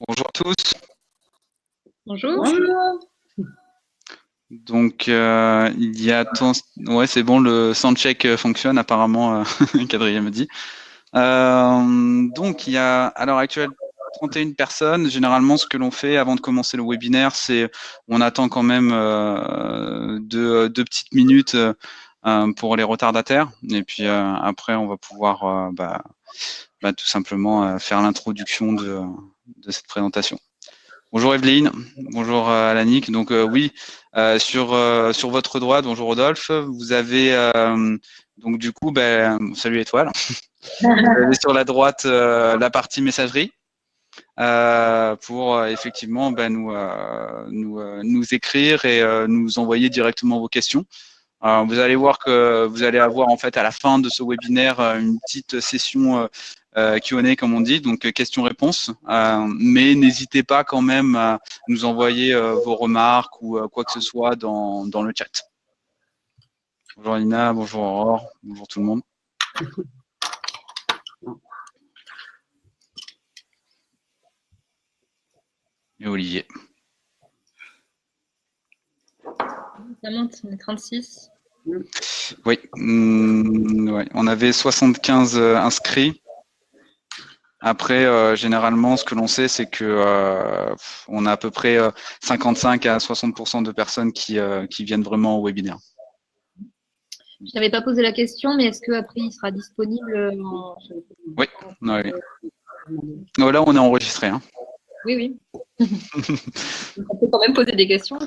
Bonjour à tous. Bonjour. Bonjour. Donc, il y a ouais, c'est bon, le soundcheck fonctionne apparemment, Quadrille me dit. Donc, il y a à l'heure actuelle 31 personnes. Généralement, ce que l'on fait avant de commencer le webinaire, c'est on attend quand même deux petites minutes pour les retardataires. Et puis après, on va pouvoir tout simplement faire l'introduction de cette présentation. Bonjour Evelyne, bonjour Alanick. Donc oui, sur votre droite, bonjour Rodolphe, vous avez donc du coup, salut Étoile, vous avez sur la droite la partie messagerie pour effectivement nous écrire et nous envoyer directement vos questions. Vous allez voir que vous allez avoir en fait à la fin de ce webinaire une petite session Q&A comme on dit, donc questions-réponses. Mais n'hésitez pas quand même à nous envoyer vos remarques ou quoi que ce soit dans le chat. Bonjour Lina, bonjour Aurore, bonjour tout le monde. Et Olivier. Ça monte, on est 36. Oui, ouais. On avait 75 inscrits. Après, généralement, ce que l'on sait, c'est que on a à peu près 55 à 60% de personnes qui viennent vraiment au webinaire. Je n'avais pas posé la question, mais est-ce qu'après, il sera disponible Oui, oui. Oh, là, on est enregistré. Hein. Oui, oui. On peut quand même poser des questions.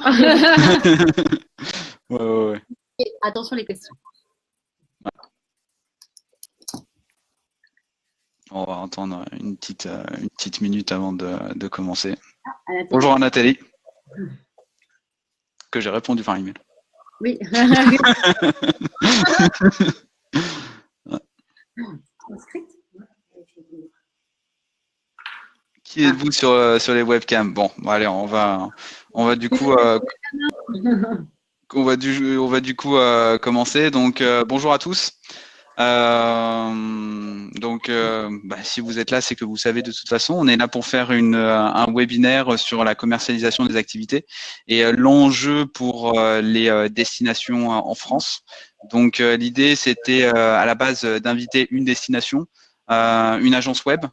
Ouais. Et attention les questions. On va attendre une petite minute avant de commencer. Bonjour à Nathalie, que j'ai répondu par email. Oui. Qui êtes-vous sur les webcams? Bon, allez, on va du coup commencer. Donc bonjour à tous. Si vous êtes là, c'est que vous savez de toute façon. On est là pour faire un webinaire sur la commercialisation des activités et l'enjeu pour les destinations en France. Donc l'idée, c'était à la base d'inviter une destination, une agence web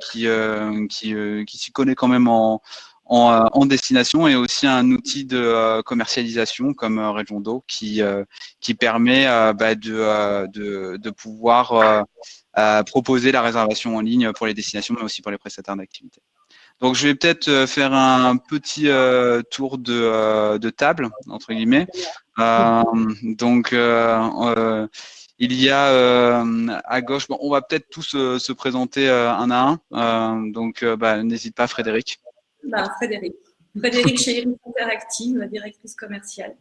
qui s'y connaît quand même en destination et aussi un outil de commercialisation comme Regiondo qui permet de pouvoir proposer la réservation en ligne pour les destinations, mais aussi pour les prestataires d'activités. Donc, je vais peut-être faire un petit tour de table, entre guillemets. Il y a à gauche, on va peut-être tous se présenter un à un. N'hésite pas, Frédéric. Frédéric chez Iris Interactive, directrice commerciale.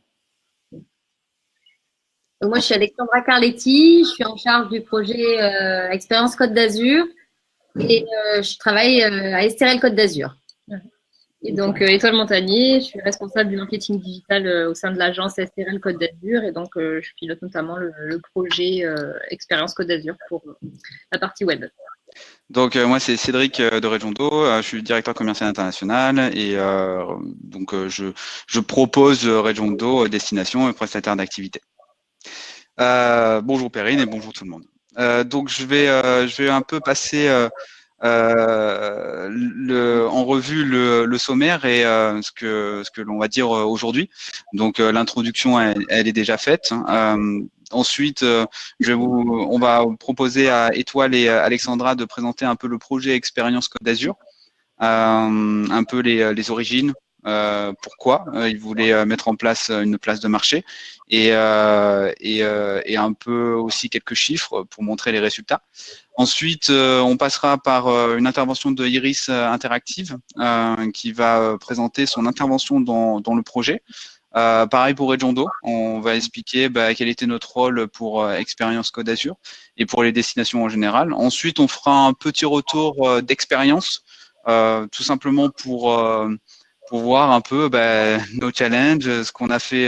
Moi, je suis Alexandra Carletti, je suis en charge du projet Expérience Côte d'Azur et je travaille à Estérel Côte d'Azur. Et donc, Étoile Montagnier, je suis responsable du marketing digital au sein de l'agence Estérel Côte d'Azur et donc je pilote notamment le projet Expérience Côte d'Azur pour la partie web. Donc moi c'est Cédric de Regiondo, je suis directeur commercial international et je propose Regiondo destination et prestataire d'activité. Bonjour Perrine et bonjour tout le monde. Donc je vais un peu passer en revue le sommaire et ce que l'on va dire aujourd'hui. Donc l'introduction elle est déjà faite. Ensuite, on va proposer à Étoile et Alexandra de présenter un peu le projet Expérience Côte d'Azur, un peu les origines, pourquoi ils voulaient mettre en place une place de marché et un peu aussi quelques chiffres pour montrer les résultats. Ensuite, on passera par une intervention de Iris Interactive qui va présenter son intervention dans le projet. Pareil pour Regiondo, on va expliquer quel était notre rôle pour Expérience Côte d'Azur et pour les destinations en général. Ensuite, on fera un petit retour d'expérience, tout simplement pour pour voir un peu nos challenges, ce qu'on a fait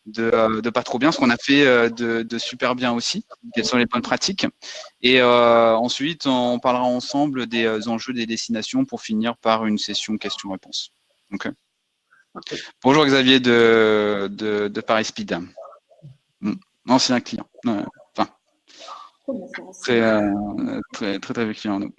de pas trop bien, ce qu'on a fait de super bien aussi, quelles sont les bonnes pratiques. Et ensuite, on parlera ensemble des enjeux des destinations pour finir par une session questions-réponses. Okay. Bonjour Xavier de Paris Speed. Ancien client. Enfin, très vieux client. Nous.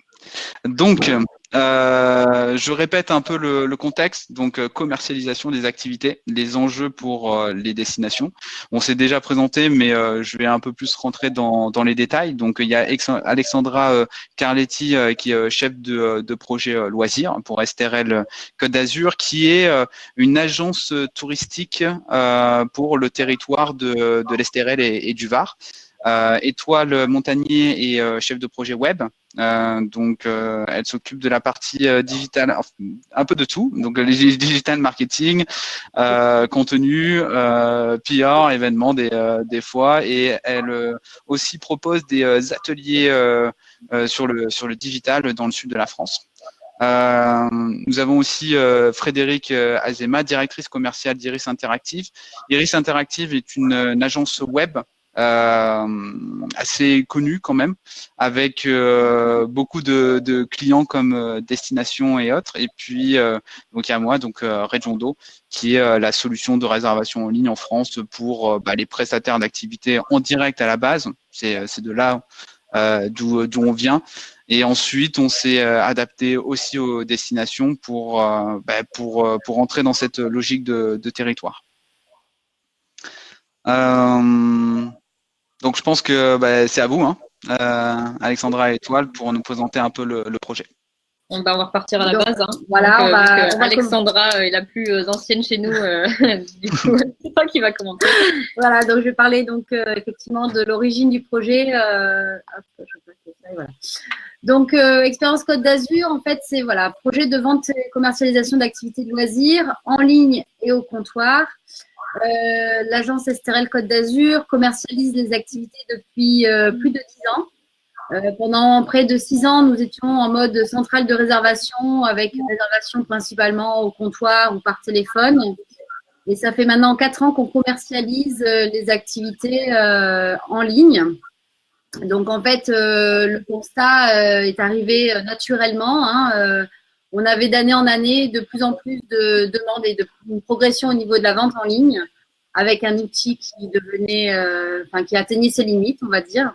Donc, je répète un peu le contexte. Donc, commercialisation des activités, les enjeux pour les destinations. On s'est déjà présenté, mais je vais un peu plus rentrer dans les détails. Donc, il y a Alexandra Carletti, qui est chef de projet loisirs pour STRL Côte d'Azur, qui est une agence touristique pour le territoire de l'STRL et du Var. Étoile Montagnier est chef de projet web. Donc, elle s'occupe de la partie digitale, un peu de tout. Donc, les digital marketing, contenu, PR, événements des fois. Et elle aussi propose des ateliers sur le digital dans le sud de la France. Nous avons aussi Frédéric Azema, directrice commerciale d'Iris Interactive. Iris Interactive est une agence web assez connu quand même, avec beaucoup de clients comme Destination et autres. Et puis, donc il y a moi, donc Regiondo, qui est la solution de réservation en ligne en France pour les prestataires d'activités en direct à la base. C'est de là d'où on vient. Et ensuite, on s'est adapté aussi aux destinations pour entrer dans cette logique de territoire. Donc, je pense que c'est à vous, hein, Alexandra et Étoile, pour nous présenter un peu le projet. On va repartir à la base. Hein. Voilà, donc, Alexandra est la plus ancienne chez nous. Du coup, c'est toi qui va commenter. Voilà, donc je vais parler donc effectivement de l'origine du projet. Voilà. Donc, Expérience Côte d'Azur, en fait, c'est voilà, projet de vente et commercialisation d'activités de loisirs en ligne et au comptoir. L'agence STRL Côte d'Azur commercialise les activités depuis plus de 10 ans. Pendant près de 6 ans, nous étions en mode centrale de réservation avec réservation principalement au comptoir ou par téléphone. Et ça fait maintenant 4 ans qu'on commercialise les activités en ligne. Donc, en fait, le constat est arrivé naturellement. On avait d'année en année de plus en plus de demandes et une progression au niveau de la vente en ligne avec un outil qui devenait, qui atteignait ses limites, on va dire.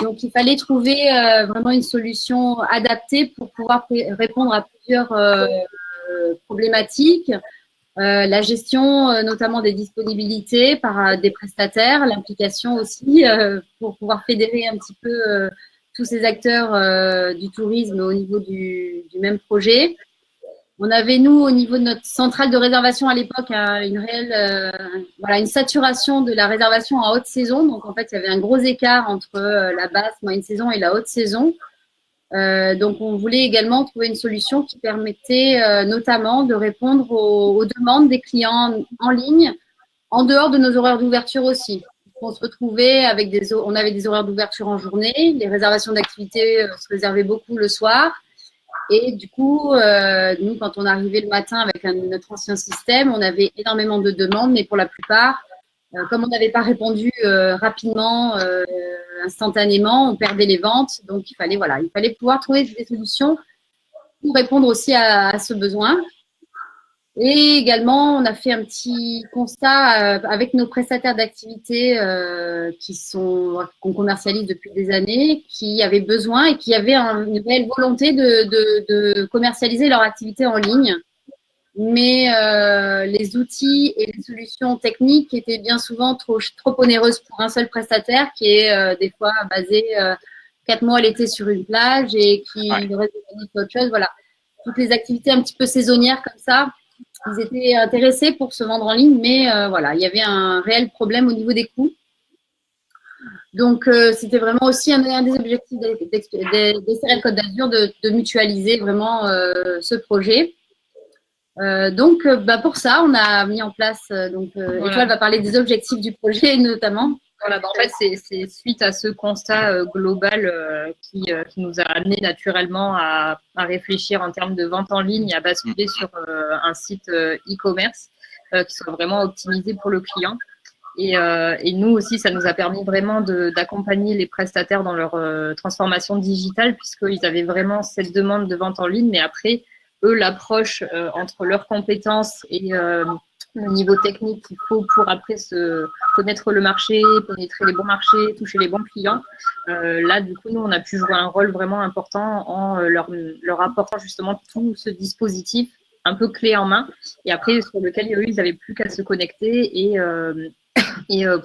Donc, il fallait trouver vraiment une solution adaptée pour pouvoir répondre à plusieurs problématiques. La gestion notamment des disponibilités par des prestataires, l'implication aussi pour pouvoir fédérer un petit peu tous ces acteurs du tourisme au niveau du même projet. On avait, nous, au niveau de notre centrale de réservation à l'époque, une saturation de la réservation en haute saison. Donc, en fait, il y avait un gros écart entre la basse, moyenne saison et la haute saison. Donc, on voulait également trouver une solution qui permettait notamment de répondre aux demandes des clients en ligne, en dehors de nos horaires d'ouverture aussi. On se retrouvait avec on avait des horaires d'ouverture en journée, les réservations d'activités se réservaient beaucoup le soir. Et du coup, nous, quand on arrivait le matin avec notre ancien système, on avait énormément de demandes, mais pour la plupart, comme on n'avait pas répondu rapidement, instantanément, on perdait les ventes. Donc, il fallait pouvoir trouver des solutions pour répondre aussi à ce besoin. Et également, on a fait un petit constat avec nos prestataires d'activités qu'on commercialise depuis des années, qui avaient besoin et qui avaient une réelle volonté de commercialiser leur activité en ligne. Mais les outils et les solutions techniques étaient bien souvent trop onéreuses pour un seul prestataire qui est des fois basé 4 mois l'été sur une plage et qui le reste de l'année fait autre chose. Voilà, toutes les activités un petit peu saisonnières comme ça. Ils étaient intéressés pour se vendre en ligne, mais il y avait un réel problème au niveau des coûts. Donc, c'était vraiment aussi un des objectifs des STRL Côte d'Azur de mutualiser vraiment ce projet. Pour ça, on a mis en place, Étoile va parler des objectifs du projet notamment. Voilà, en fait, c'est suite à ce constat global qui nous a amené naturellement à réfléchir en termes de vente en ligne et à basculer sur un site e-commerce qui soit vraiment optimisé pour le client. Et nous aussi, ça nous a permis vraiment d'accompagner les prestataires dans leur transformation digitale, puisqu'ils avaient vraiment cette demande de vente en ligne, mais après, eux, l'approche entre leurs compétences et le niveau technique qu'il faut pour après connaître le marché, pénétrer les bons marchés, toucher les bons clients. Là, du coup, nous, on a pu jouer un rôle vraiment important en leur apportant justement tout ce dispositif un peu clé en main, et après, sur lequel eux, ils n'avaient plus qu'à se connecter et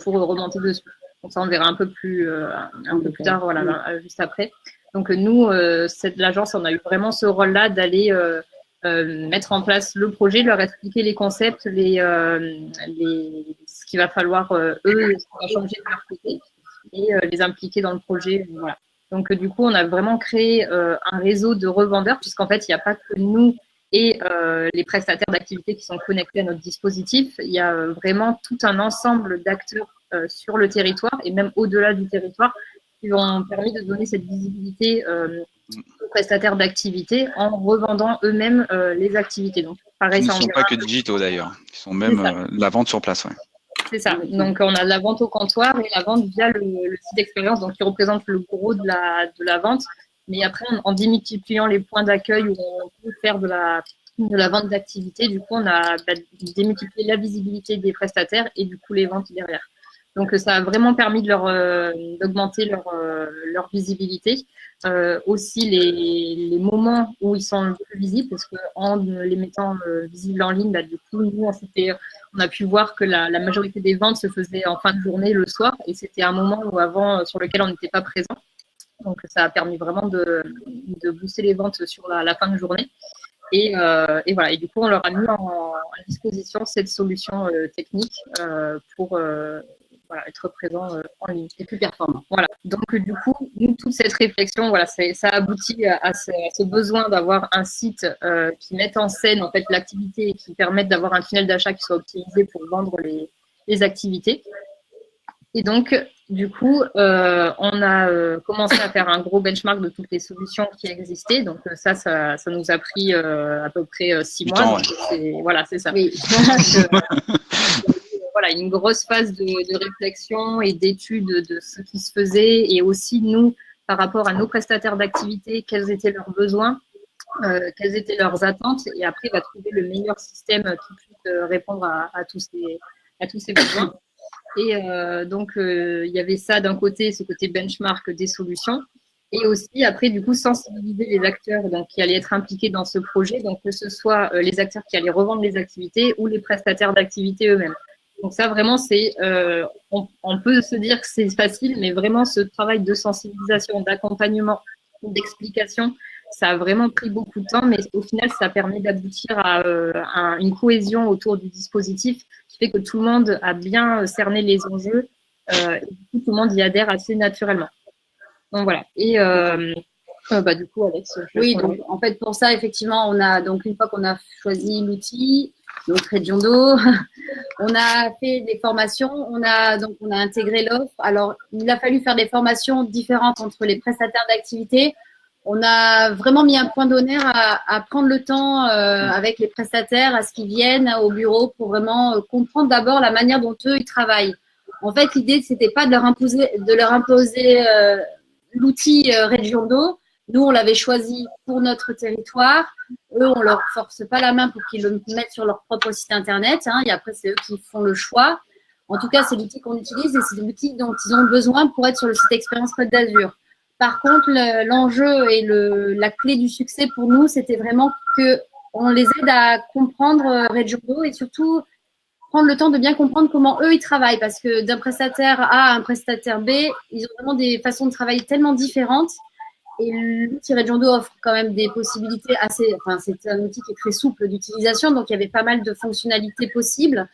pour remonter dessus. Donc ça, on verra un peu plus tard, voilà, juste après. Donc nous, l'agence, on a eu vraiment ce rôle-là d'aller mettre en place le projet, leur expliquer les concepts, ce qu'il va falloir, eux, ce qui va changer de leur côté, et les impliquer dans le projet. Voilà. Donc du coup, on a vraiment créé un réseau de revendeurs, puisqu'en fait, il n'y a pas que nous et les prestataires d'activités qui sont connectés à notre dispositif. Il y a vraiment tout un ensemble d'acteurs sur le territoire et même au-delà du territoire qui ont permis de donner cette visibilité aux prestataires d'activités en revendant eux-mêmes les activités. Donc, pareil, ils ne sont pas que digitaux d'ailleurs, ils sont même la vente sur place. Ouais. C'est ça. Donc, on a la vente au comptoir et la vente via le site d'expérience, donc qui représente le gros de la vente. Mais après, en démultipliant les points d'accueil où on peut faire de la vente d'activité, du coup, on a démultiplié la visibilité des prestataires et du coup, les ventes derrière. Donc, ça a vraiment permis d'augmenter leur visibilité. Aussi, les moments où ils sont le plus visibles, parce qu'en les mettant visibles en ligne, du coup, nous, on a pu voir que la majorité des ventes se faisaient en fin de journée, le soir, et c'était un moment où avant, sur lequel on n'était pas présent. Donc, ça a permis vraiment de booster les ventes sur la fin de journée. Et voilà. Et du coup, on leur a mis à disposition cette solution technique pour être présent en ligne. C'est plus performant. Voilà. Donc, du coup, nous, toute cette réflexion, voilà, ça aboutit à ce besoin d'avoir un site qui mette en scène en fait l'activité et qui permette d'avoir un tunnel d'achat qui soit optimisé pour vendre les activités. Et donc, du coup, on a commencé à faire un gros benchmark de toutes les solutions qui existaient. Donc, ça nous a pris à peu près 6 mois. Temps, donc, voilà, c'est ça. Oui. Voilà, une grosse phase de réflexion et d'étude de ce qui se faisait. Et aussi, nous, par rapport à nos prestataires d'activité, quels étaient leurs besoins, quelles étaient leurs attentes. Et après, va trouver le meilleur système qui puisse répondre à tous ces besoins. Et donc, il y avait ça d'un côté, ce côté benchmark des solutions. Et aussi, après, du coup, sensibiliser les acteurs qui allaient être impliqués dans ce projet, donc que ce soit les acteurs qui allaient revendre les activités ou les prestataires d'activités eux-mêmes. Donc ça, vraiment, on peut se dire que c'est facile, mais vraiment, ce travail de sensibilisation, d'accompagnement, d'explication, ça a vraiment pris beaucoup de temps, mais au final, ça permet d'aboutir à une cohésion autour du dispositif qui fait que tout le monde a bien cerné les enjeux et du coup, tout le monde y adhère assez naturellement. Donc voilà. Et du coup, Alex. Oui, donc en fait, pour ça, effectivement, on a donc une fois qu'on a choisi l'outil, notre Regiondo, on a fait des formations, on a intégré l'offre. Alors, il a fallu faire des formations différentes entre les prestataires d'activité. On a vraiment mis un point d'honneur à prendre le temps avec les prestataires, à ce qu'ils viennent au bureau pour vraiment comprendre d'abord la manière dont eux, ils travaillent. En fait, l'idée, c'était pas de leur imposer l'outil Regiondo. Nous, on l'avait choisi pour notre territoire. Eux, on leur force pas la main pour qu'ils le mettent sur leur propre site internet. Et après, c'est eux qui font le choix. En tout cas, c'est l'outil qu'on utilise et c'est l'outil dont ils ont besoin pour être sur le site Expérience Côte d'Azur. Par contre, l'enjeu et la clé du succès pour nous, c'était vraiment qu'on les aide à comprendre Regiondo et surtout prendre le temps de bien comprendre comment eux, ils travaillent. Parce que d'un prestataire A à un prestataire B, ils ont vraiment des façons de travailler tellement différentes. Et l'outil Regiondo offre quand même des possibilités assez… Enfin, c'est un outil qui est très souple d'utilisation, donc il y avait pas mal de fonctionnalités possibles.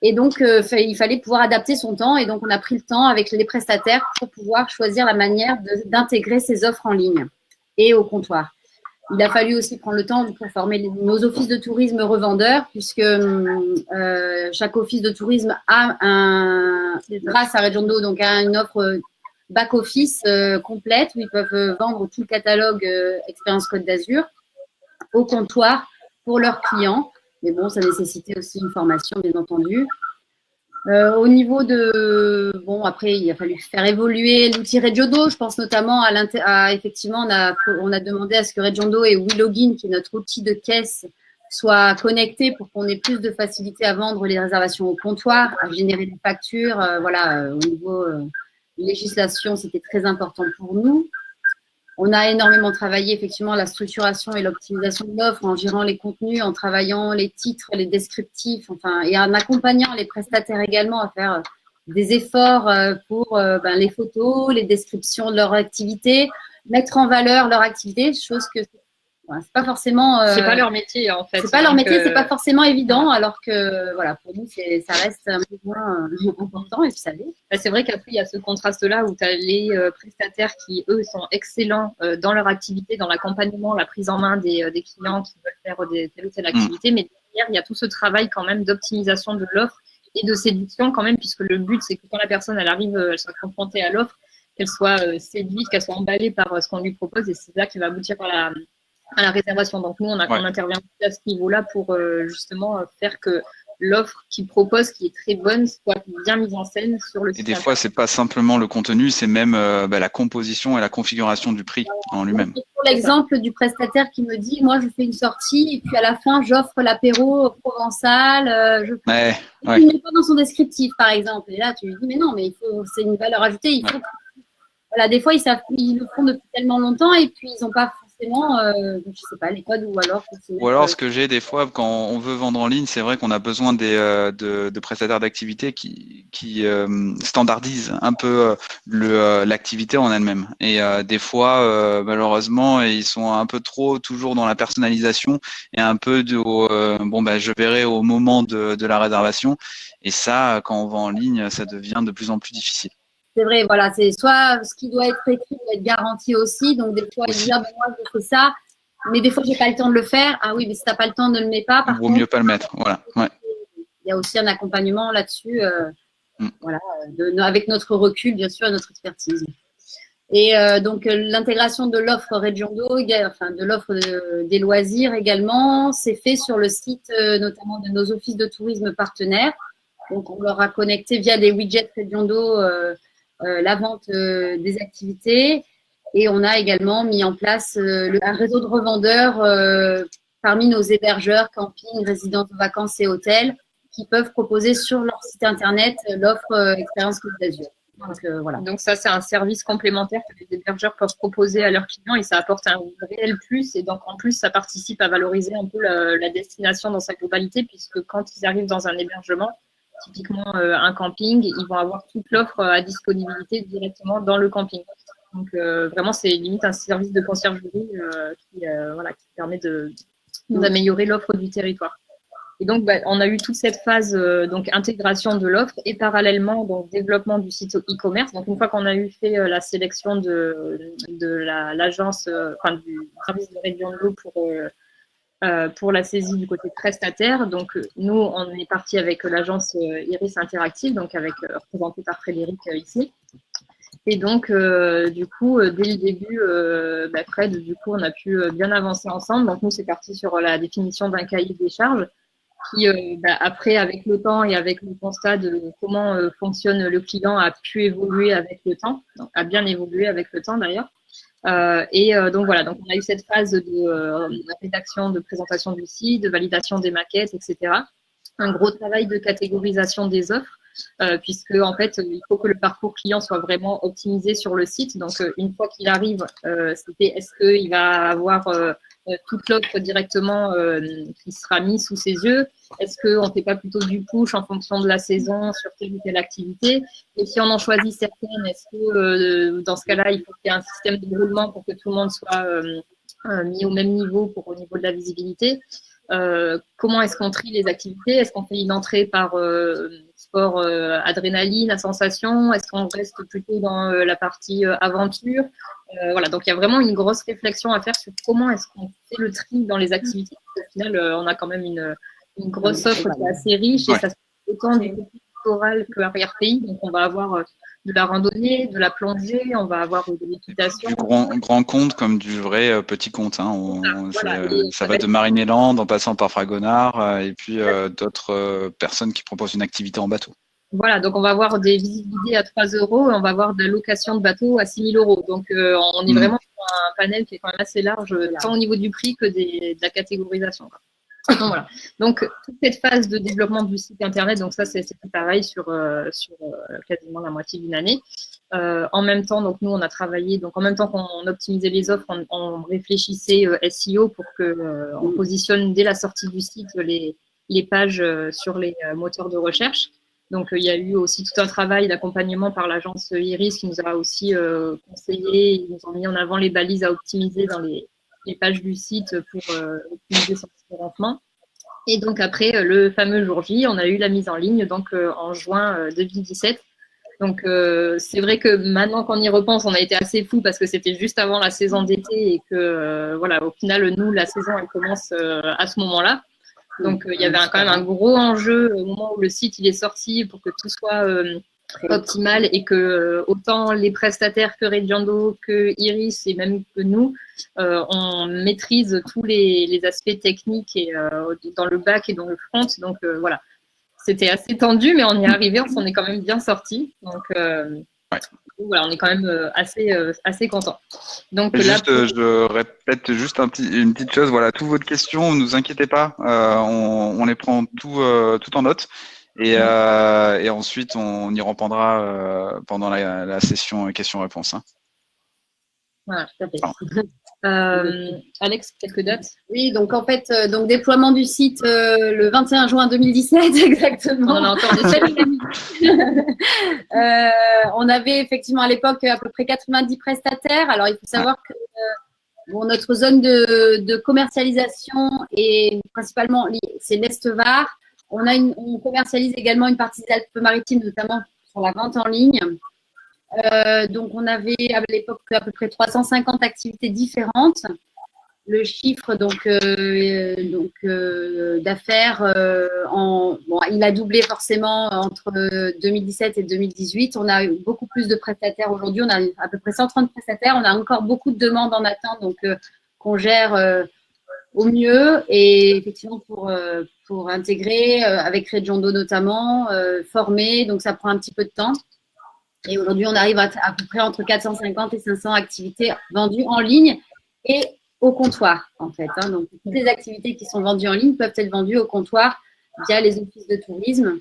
Et donc, il fallait pouvoir adapter son temps. Et donc, on a pris le temps avec les prestataires pour pouvoir choisir la manière d'intégrer ces offres en ligne et au comptoir. Il a fallu aussi prendre le temps pour former nos offices de tourisme revendeurs, puisque chaque office de tourisme a grâce à Regiondo, donc a une offre back-office complète où ils peuvent vendre tout le catalogue Expérience Côte d'Azur au comptoir pour leurs clients. Mais bon, ça nécessitait aussi une formation, bien entendu. Au niveau de… Bon, après, il a fallu faire évoluer l'outil Regiondo. Je pense notamment effectivement, on a demandé à ce que Regiondo et WeLogin, qui est notre outil de caisse, soient connectés pour qu'on ait plus de facilité à vendre les réservations au comptoir, à générer des factures. Au niveau législation, c'était très important pour nous. On a énormément travaillé effectivement la structuration et l'optimisation de l'offre en gérant les contenus, en travaillant les titres, les descriptifs, et en accompagnant les prestataires également à faire des efforts pour les photos, les descriptions de leur activité, mettre en valeur leur activité, chose que c'est pas forcément. C'est pas leur métier en fait. C'est pas leur métier, c'est pas forcément évident, alors que pour nous ça reste un besoin important et puis ça l'est. C'est vrai qu'après il y a ce contraste-là où tu as les prestataires qui eux sont excellents dans leur activité, dans l'accompagnement, la prise en main des clients qui veulent faire telle ou telle activité, mais derrière il y a tout ce travail quand même d'optimisation de l'offre et de séduction quand même, puisque le but c'est que quand la personne elle arrive, elle soit confrontée à l'offre, qu'elle soit séduite, qu'elle soit emballée par ce qu'on lui propose, et c'est là qui va aboutir à la réservation. Donc nous, on intervient à ce niveau-là pour justement faire que l'offre qu'ils proposent, qui est très bonne, soit bien mise en scène sur le site. Et des fois, c'est pas simplement le contenu, c'est même la composition et la configuration du prix en lui-même. Pour l'exemple du prestataire qui me dit, moi, je fais une sortie et puis à la fin, j'offre l'apéro provençal. Il ne met pas dans son descriptif, par exemple. Et là, tu lui dis, mais non, mais c'est une valeur ajoutée. Il faut des fois, ils le font depuis tellement longtemps et puis ils n'ont pas forcément, je sais pas, les codes ou alors. Ce que j'ai des fois, quand on veut vendre en ligne, c'est vrai qu'on a besoin de prestataires d'activité qui standardisent un peu l'activité en elle-même. Et des fois, malheureusement, ils sont un peu trop toujours dans la personnalisation et un peu je verrai au moment de la réservation. Et ça, quand on vend en ligne, ça devient de plus en plus difficile. C'est vrai, c'est soit ce qui doit être écrit doit être garanti aussi. Donc, des fois, ils disent, moi, je fais ça, mais des fois, j'ai pas le temps de le faire. Ah oui, mais si tu n'as pas le temps, ne le mets pas. Il vaut mieux pas le mettre. Voilà. Ouais. Il y a aussi un accompagnement là-dessus, avec notre recul, bien sûr, et notre expertise. Et donc, l'intégration de l'offre Regiondo, de l'offre des loisirs également, c'est fait sur le site, notamment de nos offices de tourisme partenaires. Donc, on leur a connecté via des widgets Regiondo la vente des activités, et on a également mis en place un réseau de revendeurs parmi nos hébergeurs, campings, résidences de vacances et hôtels qui peuvent proposer sur leur site internet l'offre Expérience Côte d'Azur. Donc ça, c'est un service complémentaire que les hébergeurs peuvent proposer à leurs clients et ça apporte un réel plus. Et donc en plus, ça participe à valoriser un peu la destination dans sa globalité, puisque quand ils arrivent dans un hébergement, typiquement un camping, ils vont avoir toute l'offre à disponibilité directement dans le camping. Donc vraiment, c'est limite un service de conciergerie qui permet d'améliorer l'offre du territoire. Et donc, on a eu toute cette phase intégration de l'offre et parallèlement développement du site e-commerce. Donc, une fois qu'on a eu fait la sélection de l'agence, du service de Regiondo pour la saisie du côté prestataire. Donc, nous, on est parti avec l'agence Iris Interactive, donc représentée par Frédéric ici. Et donc, du coup, dès le début, Fred, du coup, on a pu bien avancer ensemble. Donc, nous, c'est parti sur la définition d'un cahier des charges qui, après, avec le temps et avec le constat de comment fonctionne le client, a pu évoluer avec le temps, a bien évolué avec le temps d'ailleurs. Donc voilà, donc on a eu cette phase de rédaction, de présentation du site, de validation des maquettes, etc. Un gros travail de catégorisation des offres, puisque en fait, il faut que le parcours client soit vraiment optimisé sur le site. Donc une fois qu'il arrive, c'était est-ce qu'il va avoir toute l'offre directement qui sera mise sous ses yeux? Est-ce qu'on ne fait pas plutôt du push en fonction de la saison sur telle ou telle activité? Et si on en choisit certaines, est-ce que dans ce cas-là, il faut qu'il y ait un système de roulement pour que tout le monde soit mis au même niveau au niveau de la visibilité? Comment est-ce qu'on trie les activités? Est-ce qu'on fait une entrée par sport adrénaline, à sensation? Est-ce qu'on reste plutôt dans la partie aventure? Voilà, donc il y a vraiment une grosse réflexion à faire sur comment est-ce qu'on fait le tri dans les activités. Au final, on a quand même une grosse offre qui est assez riche et ça se fait autant du littoral que arrière-pays. Donc on va avoir de la randonnée, de la plongée, on va avoir de l'équitation. Du grand compte comme du vrai petit compte. Hein. Ça va de Marinéland en passant par Fragonard et puis d'autres personnes qui proposent une activité en bateau. Voilà, donc on va avoir des visites guidées à 3 euros et on va avoir de la location de bateau à 6 000 euros. Donc on est vraiment sur un panel qui est quand même assez large, tant au niveau du prix que de la catégorisation. Donc, voilà. Donc toute cette phase de développement du site internet, donc ça c'est pareil sur quasiment la moitié d'une année. En même temps, donc nous on a travaillé, donc en même temps qu'on optimisait les offres, on réfléchissait SEO pour que on positionne dès la sortie du site les pages sur les moteurs de recherche. Donc il y a eu aussi tout un travail d'accompagnement par l'agence Iris qui nous a aussi conseillé, ils nous ont mis en avant les balises à optimiser dans les pages du site pour optimiser son référencement. Et donc après le fameux jour J, on a eu la mise en ligne donc en juin 2017. Donc c'est vrai que maintenant qu'on y repense, on a été assez fou parce que c'était juste avant la saison d'été et que voilà, au final nous la saison elle commence à ce moment-là. Donc il y avait quand même un gros enjeu au moment où le site il est sorti pour que tout soit optimal et que autant les prestataires que Reggiando, que Iris et même que nous, on maîtrise tous les aspects techniques et dans le back et dans le front. Donc voilà, c'était assez tendu, mais on y est arrivé, on s'en est quand même bien sorti. Donc voilà, on est quand même assez content. Donc juste, je répète juste une petite chose. Voilà, toutes vos questions, ne vous inquiétez pas, on les prend tout en note. Et ensuite, on y reprendra pendant la session questions-réponses. Hein. Voilà, tout à fait. Alex, quelques dates? Oui, donc en fait, donc déploiement du site le 21 juin 2017, exactement. On a encore des on avait effectivement à l'époque à peu près 90 prestataires. Alors, il faut savoir que notre zone de commercialisation est principalement, c'est l'Est-Var. On commercialise également une partie des Alpes-Maritimes, notamment sur la vente en ligne. Donc, on avait à l'époque à peu près 350 activités différentes. Le chiffre d'affaires, il a doublé forcément entre 2017 et 2018. On a eu beaucoup plus de prestataires aujourd'hui. On a à peu près 130 prestataires. On a encore beaucoup de demandes en attente, donc qu'on gère au mieux. Et effectivement, pour intégrer avec Reggiando notamment, former, donc ça prend un petit peu de temps. Et aujourd'hui, on arrive à peu près entre 450 et 500 activités vendues en ligne et au comptoir, en fait. Hein. Donc, toutes les activités qui sont vendues en ligne peuvent être vendues au comptoir via les offices de tourisme.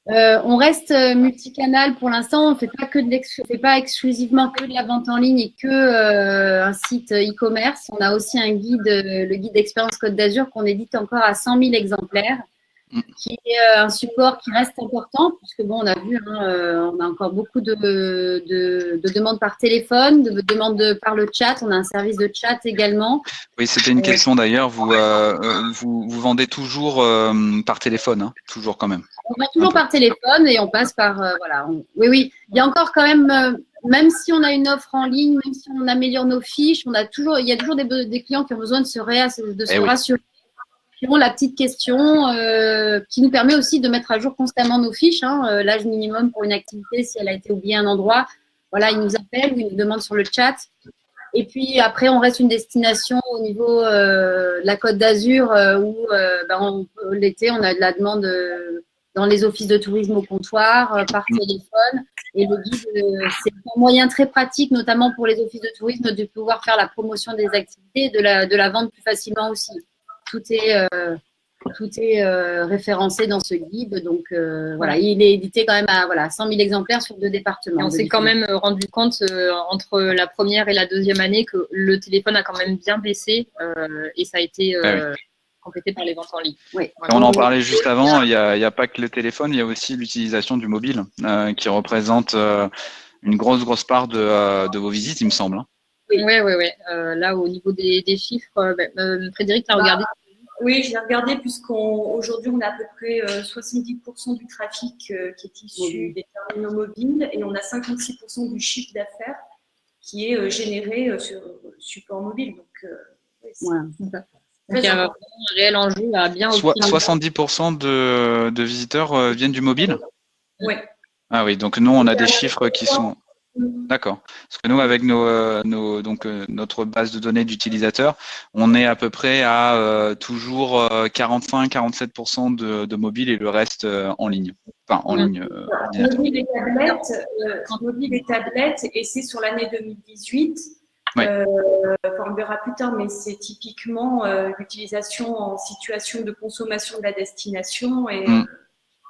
On reste multicanal pour l'instant. On ne fait pas exclusivement que de la vente en ligne et que un site e-commerce. On a aussi un guide, le guide d'expérience Côte d'Azur, qu'on édite encore à 100 000 exemplaires, qui est un support qui reste important, puisque bon, on a vu, on a encore beaucoup de demandes par téléphone, de demandes par le chat. On a un service de chat également. Oui, c'était une question d'ailleurs. Vous vendez toujours par téléphone, hein, toujours quand même. On vend toujours par téléphone et on passe par voilà. Oui. Il y a encore quand même, même si on a une offre en ligne, même si on améliore nos fiches, il y a toujours des clients qui ont besoin de se rassurer. Qui ont la petite question qui nous permet aussi de mettre à jour constamment nos fiches. Hein, l'âge minimum pour une activité, si elle a été oubliée à un endroit, voilà, ils nous appellent ou ils nous demandent sur le chat. Et puis après, on reste une destination au niveau de la Côte d'Azur où l'été, on a de la demande dans les offices de tourisme au comptoir, par téléphone. Et le guide, c'est un moyen très pratique, notamment pour les offices de tourisme, de pouvoir faire la promotion des activités et de la vendre plus facilement aussi. Tout est référencé dans ce guide. Donc, voilà, il est édité quand même à 100 000 exemplaires sur 2 départements. Et on s'est quand même rendu compte entre la première et la deuxième année que le téléphone a quand même bien baissé et ça a été complété par les ventes en ligne. Oui. On en parlait juste avant, il n'y a pas que le téléphone, il y a aussi l'utilisation du mobile qui représente une grosse part de vos visites, il me semble. Hein. Oui. Là, au niveau des chiffres, Frédéric l'a regardé. Oui, j'ai regardé puisqu'aujourd'hui, on a à peu près 70% du trafic qui est issu des terminaux mobiles et on a 56% du chiffre d'affaires qui est généré sur support mobile. Donc, Voilà. Donc, il y a vraiment un réel enjeu à bien optimiser. 70% de visiteurs viennent du mobile? Oui. Ah oui, donc nous, on a des chiffres qui sont… D'accord. Parce que nous, avec notre base de données d'utilisateurs, on est à peu près à toujours 45-47% de mobile et le reste en ligne. Enfin, en ligne. Mobile et tablettes, et c'est sur l'année 2018. Oui. On verra plus tard, mais c'est typiquement l'utilisation en situation de consommation de la destination et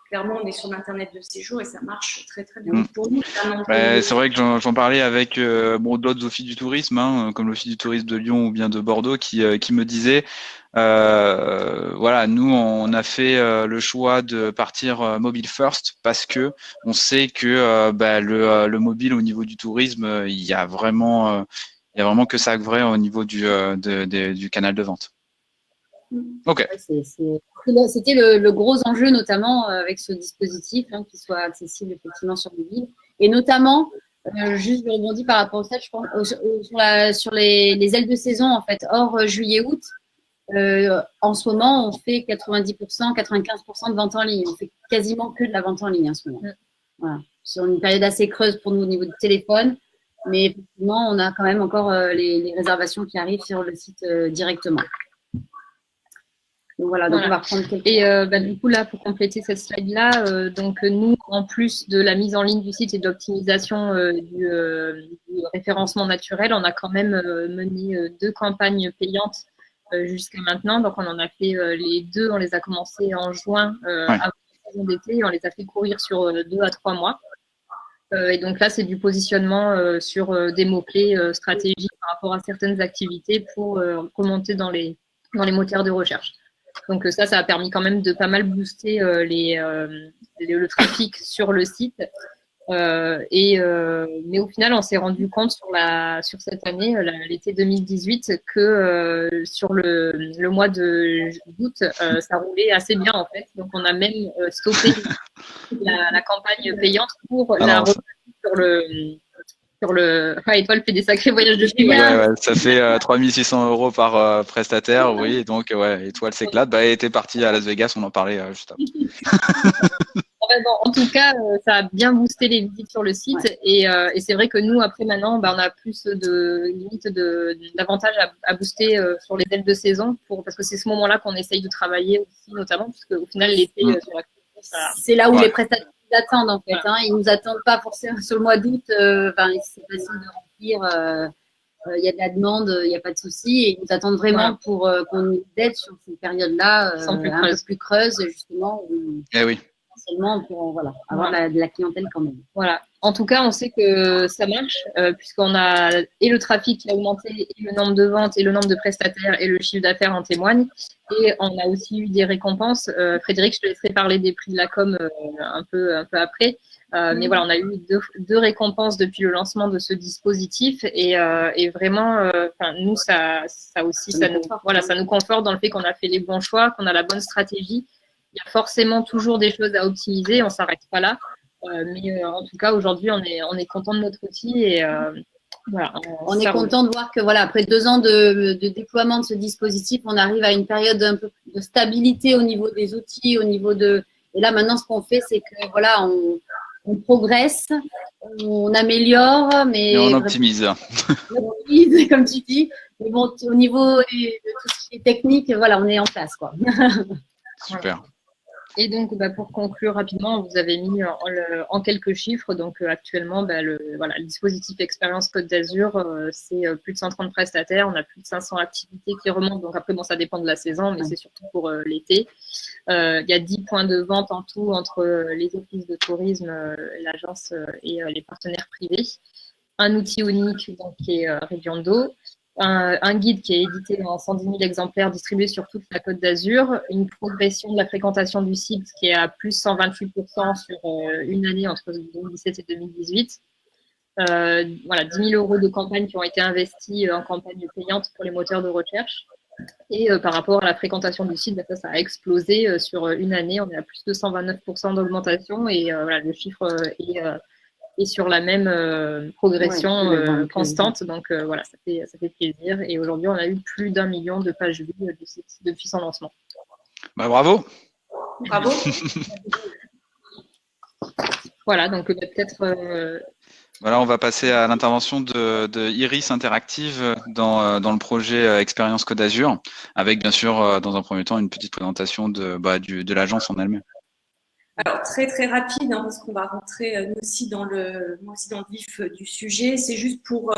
clairement, on est sur l'Internet de séjour et ça marche très très bien pour nous. C'est vrai que j'en parlais avec d'autres offices du tourisme, hein, comme l'office du tourisme de Lyon ou bien de Bordeaux, qui me disaient, voilà, nous on a fait le choix de partir mobile first parce que on sait que le mobile au niveau du tourisme, il y a vraiment que ça vrai au niveau du canal de vente. Ok. C'était le gros enjeu, notamment avec ce dispositif, qu'il soit accessible effectivement sur mobile. Et notamment, juste je rebondis par rapport à ça, je pense, sur les ailes de saison, en fait, hors juillet-août. En ce moment, on fait 90%, 95% de vente en ligne. On fait quasiment que de la vente en ligne en ce moment. Voilà. Sur une période assez creuse pour nous au niveau du téléphone. Mais effectivement, on a quand même encore les réservations qui arrivent sur le site directement. Donc voilà, donc on va reprendre quelques… Et du coup, là, pour compléter cette slide-là, donc nous, en plus de la mise en ligne du site et de l'optimisation du référencement naturel, on a quand même mené 2 campagnes payantes jusqu'à maintenant. Donc, on en a fait les 2, on les a commencées en juin avant la saison d'été et on les a fait courir sur 2 à 3 mois. Et donc là, c'est du positionnement sur des mots-clés stratégiques par rapport à certaines activités pour remonter dans les moteurs de recherche. Donc ça a permis quand même de pas mal booster le trafic sur le site. Mais au final, on s'est rendu compte sur cette année, l'été 2018, que sur le mois d'août, ça roulait assez bien en fait. Donc on a même stoppé la campagne payante pour la remettre sur le… Ah, Étoile fait des sacrés voyages de chez ouais, ça fait 3600 € par prestataire, oui, donc Étoile s'éclate. Elle était partie à Las Vegas, on en parlait juste après. En tout cas, ça a bien boosté les visites sur le site et c'est vrai que nous, après maintenant, on a plus d'avantages à booster sur les ailes de saison parce que c'est ce moment-là qu'on essaye de travailler aussi, notamment, parce qu'au final, l'été, sur la c'est là où les prestataires attendent en fait. Ils ne nous attendent pas forcément sur le mois d'août. C'est facile de remplir. Il y a de la demande, il n'y a pas de souci. Et ils nous attendent vraiment pour qu'on nous aide sur ces périodes-là un peu plus creuses, justement. Oui. Potentiellement pour avoir de la clientèle quand même. Voilà. En tout cas, on sait que ça marche puisqu'on a et le trafic qui a augmenté, et le nombre de ventes, et le nombre de prestataires, et le chiffre d'affaires en témoignent. Et on a aussi eu des récompenses. Frédéric, je te laisserai parler des prix de la com un peu après. Mais voilà, on a eu deux récompenses depuis le lancement de ce dispositif et vraiment, nous, ça nous conforte dans le fait qu'on a fait les bons choix, qu'on a la bonne stratégie. Il y a forcément toujours des choses à optimiser, on ne s'arrête pas là. Mais en tout cas, aujourd'hui, on est content de notre outil et voilà. On est content de voir que après 2 ans de déploiement de ce dispositif, on arrive à une période un peu de stabilité au niveau des outils, au niveau de… Et là, maintenant, ce qu'on fait, c'est que on progresse, on améliore, mais on optimise. On optimise, comme tu dis. Mais bon, au niveau de tout ce qui est technique, on est en place, quoi. Super. Et donc, pour conclure rapidement, vous avez mis en quelques chiffres. Donc, actuellement, le dispositif Expérience Côte d'Azur, c'est plus de 130 prestataires. On a plus de 500 activités qui remontent. Donc, après, ça dépend de la saison, mais c'est surtout pour l'été. Il y a 10 points de vente en tout entre les offices de tourisme, l'agence et les partenaires privés. Un outil unique donc, qui est Regiondo. Un guide qui est édité en 110 000 exemplaires distribués sur toute la Côte d'Azur, une progression de la fréquentation du site qui est à plus 128% sur une année entre 2017 et 2018. 10 000 € de campagne qui ont été investis en campagne payante pour les moteurs de recherche. Et par rapport à la fréquentation du site, ça a explosé sur une année. On est à plus de 129% d'augmentation et voilà, le chiffre est sur la même progression constante. Donc voilà, ça fait plaisir. Et aujourd'hui, on a eu plus d'1 million de pages vues du site depuis son lancement. Bah, bravo. Bravo. Voilà, donc peut-être. Voilà, on va passer à l'intervention de Iris Interactive dans le projet Expérience Côte d'Azur, avec bien sûr, dans un premier temps, une petite présentation de l'agence en elle-même. Alors, très très rapide, hein, parce qu'on va rentrer nous aussi dans le vif du sujet. C'est juste pour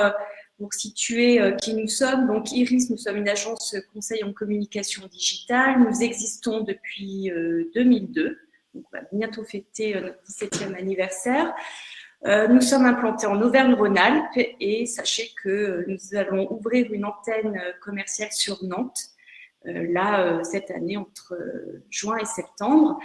situer qui nous sommes. Donc, Iris, nous sommes une agence conseil en communication digitale. Nous existons depuis 2002. Donc, on va bientôt fêter notre 17e anniversaire. Nous sommes implantés en Auvergne-Rhône-Alpes et sachez que nous allons ouvrir une antenne commerciale sur Nantes, cette année entre juin et septembre.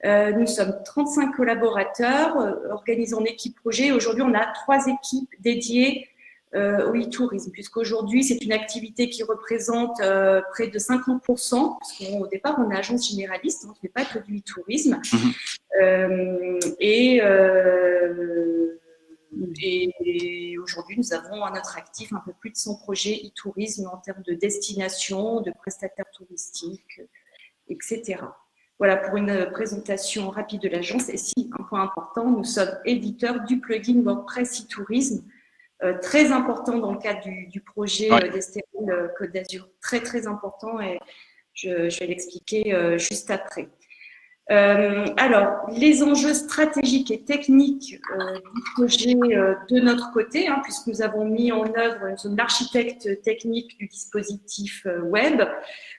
Nous sommes 35 collaborateurs organisés en équipe projet. Aujourd'hui, on a 3 équipes dédiées au e-tourisme, puisqu'aujourd'hui, c'est une activité qui représente près de 50%, parce qu'au départ, on est agence généraliste, on ne fait pas que du e-tourisme. Et aujourd'hui, nous avons à notre actif un peu plus de 100 projets e-tourisme en termes de destination, de prestataires touristiques, etc. Voilà pour une présentation rapide de l'agence. Et si, un point important, nous sommes éditeurs du plugin WordPress e-tourisme, très important dans le cadre du projet d'Estérel Côte d'Azur. Très, très important et je vais l'expliquer juste après. Alors, les enjeux stratégiques et techniques du projet de notre côté, puisque nous avons mis en œuvre, nous sommes l'architecte technique du dispositif web.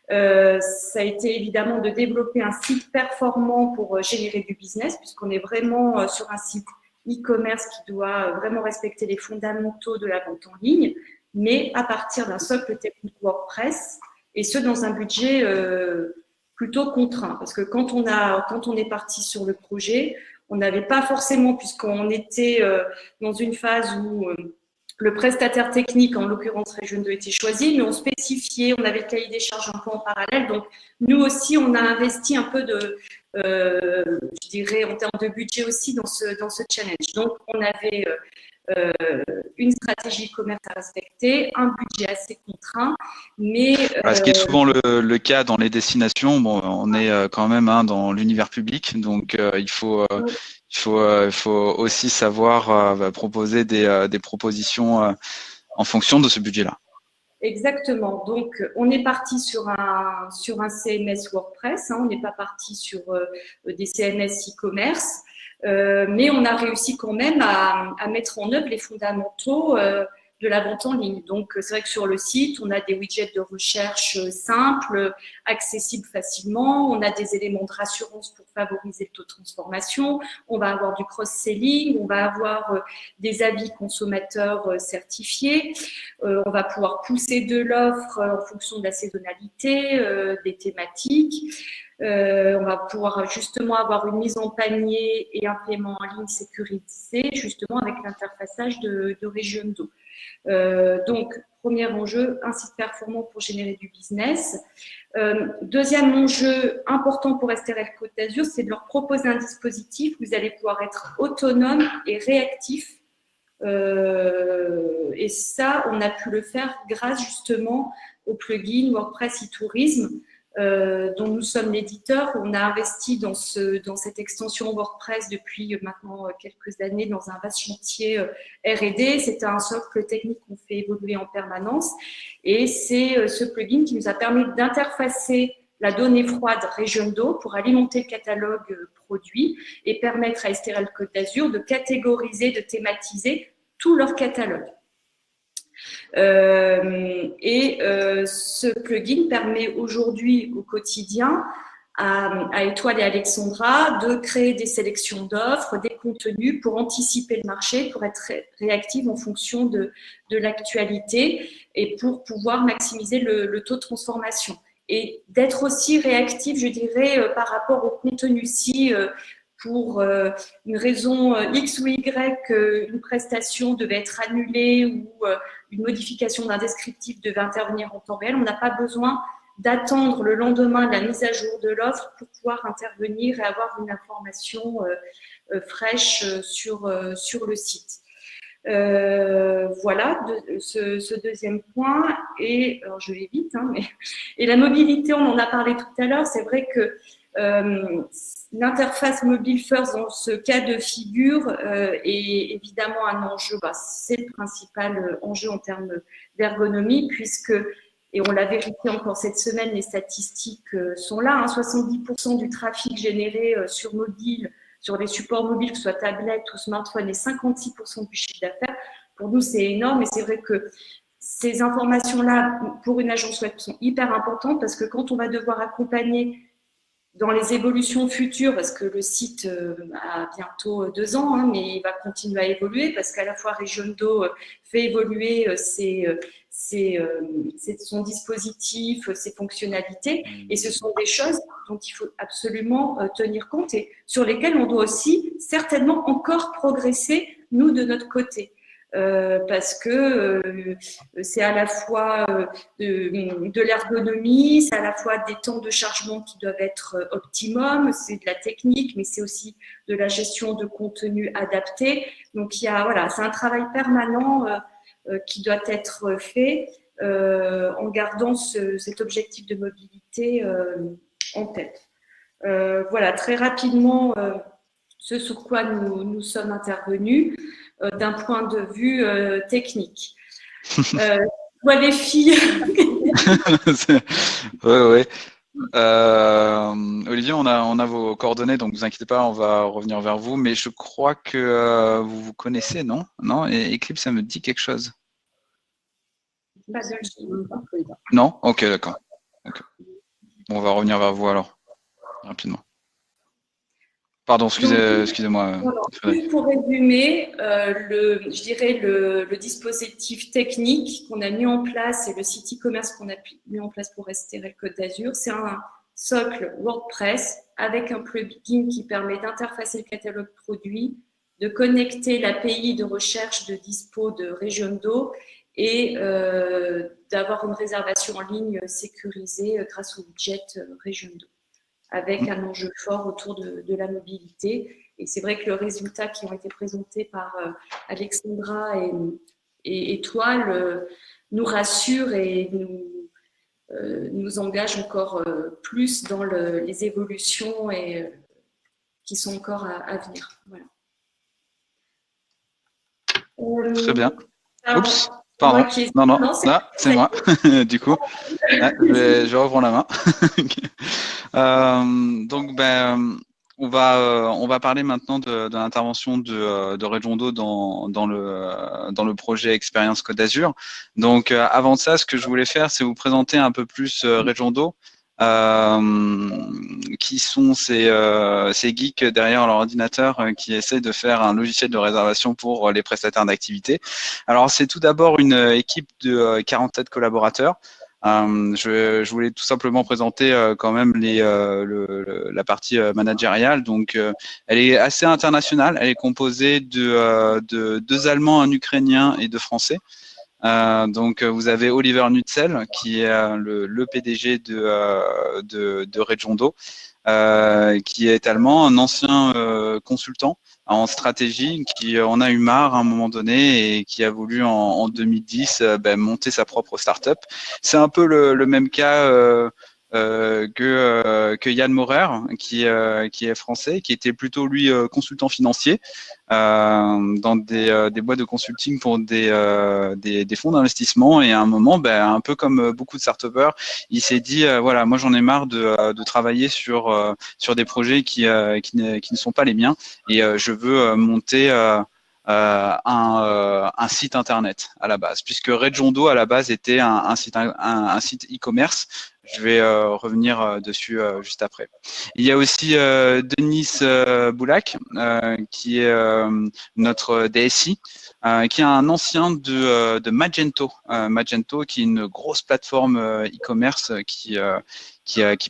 Ça a été évidemment de développer un site performant pour générer du business, puisqu'on est vraiment sur un site e-commerce qui doit vraiment respecter les fondamentaux de la vente en ligne, mais à partir d'un socle technique WordPress, et ce dans un budget plutôt contraint, parce que quand on est parti sur le projet, on n'avait pas forcément, puisqu'on était dans une phase où le prestataire technique, en l'occurrence Région 2, était choisi, mais on spécifiait, on avait le cahier des charges un peu en parallèle, donc nous aussi, on a investi un peu je dirais, en termes de budget aussi dans ce challenge. Donc, on avait une stratégie commerce à respecter, un budget assez contraint, mais… Ce qui est souvent le cas dans les destinations, bon, on est quand même dans l'univers public, donc il faut aussi savoir proposer des propositions en fonction de ce budget-là. Exactement. Donc, on est parti sur un CMS WordPress. On n'est pas parti sur des CMS e-commerce, mais on a réussi quand même à mettre en œuvre les fondamentaux de la vente en ligne. Donc, c'est vrai que sur le site, on a des widgets de recherche simples, accessibles facilement. On a des éléments de rassurance pour favoriser le taux de transformation. On va avoir du cross-selling. On va avoir des avis consommateurs certifiés. On va pouvoir pousser de l'offre en fonction de la saisonnalité, des thématiques. On va pouvoir justement avoir une mise en panier et un paiement en ligne sécurisé, justement avec l'interfaçage de Région 2. Donc, premier enjeu, un site performant pour générer du business. Deuxième enjeu important pour Estérel Côte d'Azur, c'est de leur proposer un dispositif où vous allez pouvoir être autonome et réactif. Et ça, on a pu le faire grâce justement au plugin WordPress e-tourisme dont nous sommes l'éditeur. On a investi dans cette extension WordPress depuis maintenant quelques années dans un vaste chantier R&D. C'est un socle technique qu'on fait évoluer en permanence et c'est ce plugin qui nous a permis d'interfacer la donnée froide Région d'eau pour alimenter le catalogue produit et permettre à Estérel Côte d'Azur de catégoriser, de thématiser tout leur catalogue. Ce plugin permet aujourd'hui au quotidien à Étoile et Alexandra de créer des sélections d'offres, des contenus pour anticiper le marché, pour être réactive en fonction de l'actualité et pour pouvoir maximiser le taux de transformation. Et d'être aussi réactif, je dirais, par rapport au contenu. Si pour une raison X ou Y, une prestation devait être annulée ou une modification d'un descriptif devait intervenir en temps réel, on n'a pas besoin d'attendre le lendemain de la mise à jour de l'offre pour pouvoir intervenir et avoir une information fraîche sur le site. Voilà ce deuxième point. Et alors je vais vite, hein, et la mobilité, on en a parlé tout à l'heure. C'est vrai que l'interface mobile first dans ce cas de figure est évidemment un enjeu. C'est le principal enjeu en termes d'ergonomie, puisque, et on l'a vérifié encore cette semaine, les statistiques sont là, hein, 70% du trafic généré sur mobile, sur les supports mobiles, que ce soit tablette ou smartphone, et 56% du chiffre d'affaires. Pour nous, c'est énorme, et c'est vrai que ces informations-là, pour une agence web, sont hyper importantes, parce que quand on va devoir accompagner dans les évolutions futures, parce que le site a bientôt 2 ans, hein, mais il va continuer à évoluer, parce qu'à la fois Regiondo fait évoluer son dispositif, ses fonctionnalités, et ce sont des choses dont il faut absolument tenir compte et sur lesquelles on doit aussi certainement encore progresser, nous, de notre côté. Parce que c'est à la fois de l'ergonomie, c'est à la fois des temps de chargement qui doivent être optimum, c'est de la technique, mais c'est aussi de la gestion de contenu adapté. Donc, voilà, c'est un travail permanent qui doit être fait en gardant cet objectif de mobilité en tête. Voilà, très rapidement, ce sur quoi nous sommes intervenus d'un point de vue technique. Toi, les filles. Oui. Olivier, on a vos coordonnées, donc ne vous inquiétez pas, on va revenir vers vous. Mais je crois que vous vous connaissez, non? Non? Et Eclipse, ça me dit quelque chose? Non? Ok, d'accord. Okay. Bon, on va revenir vers vous alors, rapidement. Pardon, excusez-moi. Juste pour résumer, je dirais le dispositif technique qu'on a mis en place et le site e-commerce qu'on a mis en place pour STRL Côte d'Azur, c'est un socle WordPress avec un plugin qui permet d'interfacer le catalogue produit, de connecter l'API de recherche de dispo de Regiondo et d'avoir une réservation en ligne sécurisée grâce au widget Regiondo, avec un enjeu fort autour de la mobilité. Et c'est vrai que le résultat qui ont été présentés par Alexandra et Toile nous rassure et nous engage encore plus dans les évolutions qui sont encore à venir. Voilà. Très bien. Oups, pardon. Non, c'est moi. Du coup, je reprends la main. Donc, on va parler maintenant de l'intervention de Regiondo dans le projet Expérience Côte d'Azur. Donc, avant ça, ce que je voulais faire, c'est vous présenter un peu plus Regiondo. Qui sont ces geeks derrière leur ordinateur qui essayent de faire un logiciel de réservation pour les prestataires d'activité. Alors, c'est tout d'abord une équipe de 47 collaborateurs. Je voulais tout simplement présenter quand même la partie managériale. Donc, elle est assez internationale. Elle est composée de 2 Allemands, un Ukrainien et 2 Français. Donc, vous avez Oliver Nutzel, qui est le PDG de Regiondo, qui est allemand, un ancien consultant en stratégie, qui en a eu marre à un moment donné et qui a voulu en 2010 monter sa propre start-up. C'est un peu le même cas que Yann Maurer, qui est français, qui était plutôt lui consultant financier dans des boîtes de consulting pour des fonds d'investissement, et à un moment, un peu comme beaucoup de start-upers, il s'est dit voilà, moi j'en ai marre de travailler sur des projets qui ne sont pas les miens, et je veux monter un site internet à la base, puisque Regiondo à la base était un site e-commerce. Je vais revenir dessus juste après. Il y a aussi Denis Boulac, qui est notre DSI, qui est un ancien de Magento. Magento, qui est une grosse plateforme e-commerce qui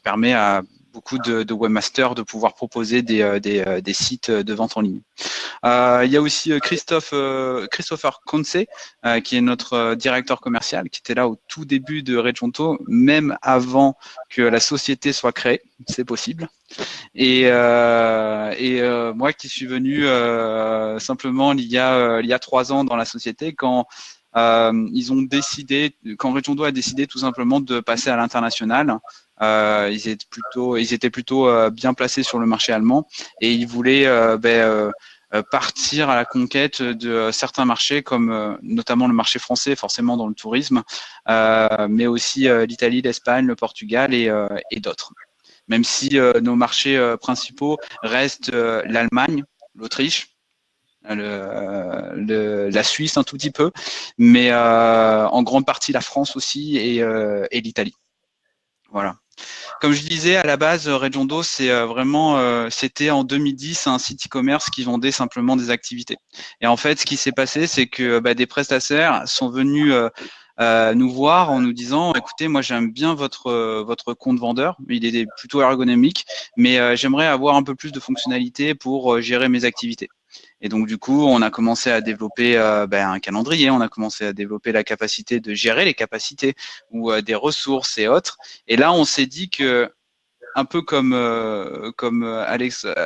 permet à beaucoup de webmasters de pouvoir proposer des sites de vente en ligne. Il y a aussi Christopher Conce, qui est notre directeur commercial, qui était là au tout début de Regionto, même avant que la société soit créée, c'est possible. Et moi qui suis venu simplement il y a 3 ans dans la société, quand ils ont décidé, quand Regionto a décidé tout simplement de passer à l'international. Ils étaient plutôt bien placés sur le marché allemand et ils voulaient partir à la conquête de certains marchés comme notamment le marché français, forcément dans le tourisme, mais aussi l'Italie, l'Espagne, le Portugal et d'autres. Même si nos marchés principaux restent l'Allemagne, l'Autriche, la Suisse un tout petit peu, mais en grande partie la France aussi et l'Italie. Voilà. Comme je disais, à la base, Regiondo, c'était en 2010 un site e-commerce qui vendait simplement des activités. Et en fait, ce qui s'est passé, c'est que des prestataires sont venus nous voir en nous disant, écoutez, moi j'aime bien votre compte vendeur, il est plutôt ergonomique, mais j'aimerais avoir un peu plus de fonctionnalités pour gérer mes activités. Et donc du coup, on a commencé à développer un calendrier, on a commencé à développer la capacité de gérer les capacités ou des ressources et autres. Et là, on s'est dit que un peu comme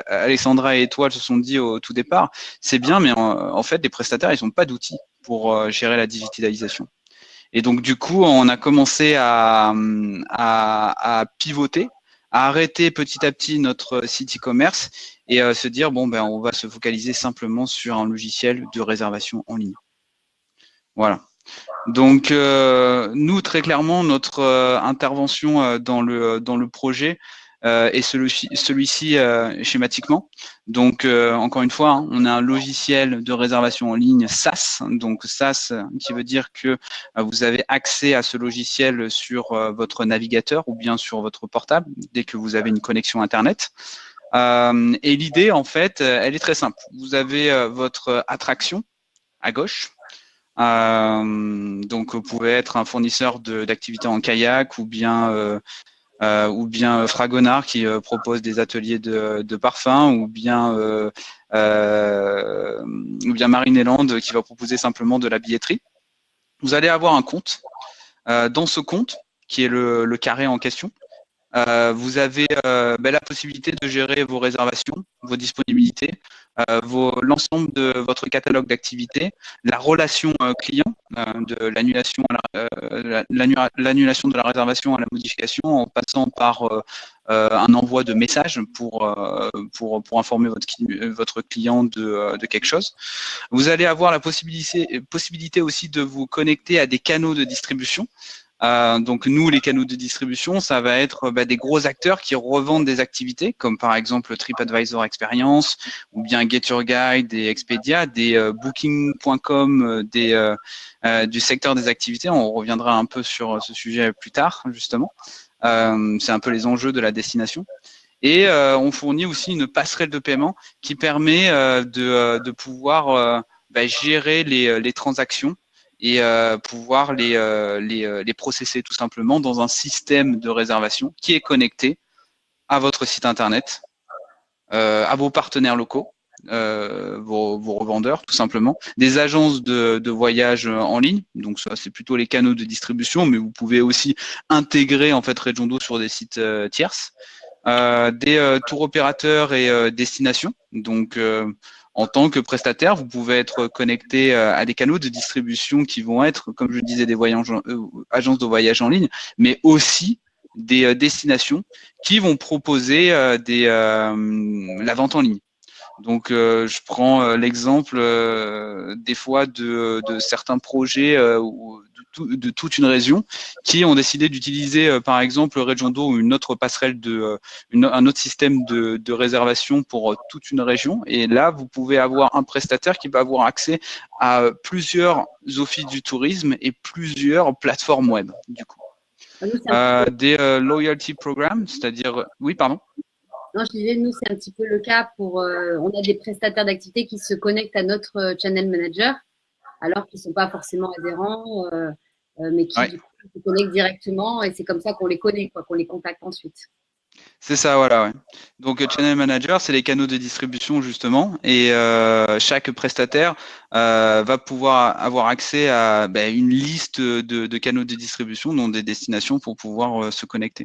Alexandra et Étoile se sont dit au tout départ, c'est bien, mais en fait, les prestataires, ils n'ont pas d'outils pour gérer la digitalisation. Et donc du coup, on a commencé à pivoter, à arrêter petit à petit notre site e-commerce et se dire on va se focaliser simplement sur un logiciel de réservation en ligne. Voilà. Donc nous, très clairement, notre intervention dans le projet est celui-ci schématiquement. Donc encore une fois, on a un logiciel de réservation en ligne SaaS. Donc SaaS qui veut dire que vous avez accès à ce logiciel sur votre navigateur ou bien sur votre portable dès que vous avez une connexion Internet. Et l'idée, en fait, elle est très simple. Vous avez votre attraction à gauche. Donc vous pouvez être un fournisseur d'activités en kayak ou bien Fragonard qui propose des ateliers de parfum ou bien Marineland qui va proposer simplement de la billetterie. Vous allez avoir un compte. Dans ce compte, qui est le carré en question, vous avez la possibilité de gérer vos réservations, vos disponibilités, l'ensemble de votre catalogue d'activités, la relation client, de l'annulation de la réservation à la modification en passant par un envoi de messages pour informer votre client de quelque chose. Vous allez avoir la possibilité aussi de vous connecter à des canaux de distribution. Donc nous, les canaux de distribution, ça va être des gros acteurs qui revendent des activités, comme par exemple TripAdvisor Experience, ou bien Get Your Guide et Expedia, des Booking.com, du secteur des activités. On reviendra un peu sur ce sujet plus tard, justement. C'est un peu les enjeux de la destination. Et on fournit aussi une passerelle de paiement qui permet de pouvoir gérer les transactions et pouvoir les processer tout simplement dans un système de réservation qui est connecté à votre site internet, à vos partenaires locaux, vos revendeurs tout simplement, des agences de voyage en ligne, donc ça c'est plutôt les canaux de distribution, mais vous pouvez aussi intégrer en fait Regiondo sur des sites tierces, des tours opérateurs et destinations, donc en tant que prestataire, vous pouvez être connecté à des canaux de distribution qui vont être, comme je disais, des agences de voyage en ligne, mais aussi des destinations qui vont proposer la vente en ligne. Donc, je prends l'exemple des fois de certains projets de toute une région qui ont décidé d'utiliser, par exemple, Regiondo ou une autre passerelle un autre système de réservation pour toute une région. Et là, vous pouvez avoir un prestataire qui va avoir accès à plusieurs offices du tourisme et plusieurs plateformes web, du coup. Des loyalty programs, c'est-à-dire… Oui, pardon. Non, je disais, nous, c'est un petit peu le cas pour… on a des prestataires d'activités qui se connectent à notre channel manager, alors qu'ils ne sont pas forcément adhérents, mais qui du coup, se connectent directement. Et c'est comme ça qu'on les connaît, qu'on les contacte ensuite. C'est ça, voilà, ouais. Donc, Channel Manager, c'est les canaux de distribution, justement, et chaque prestataire va pouvoir avoir accès à une liste de canaux de distribution, dont des destinations pour pouvoir se connecter.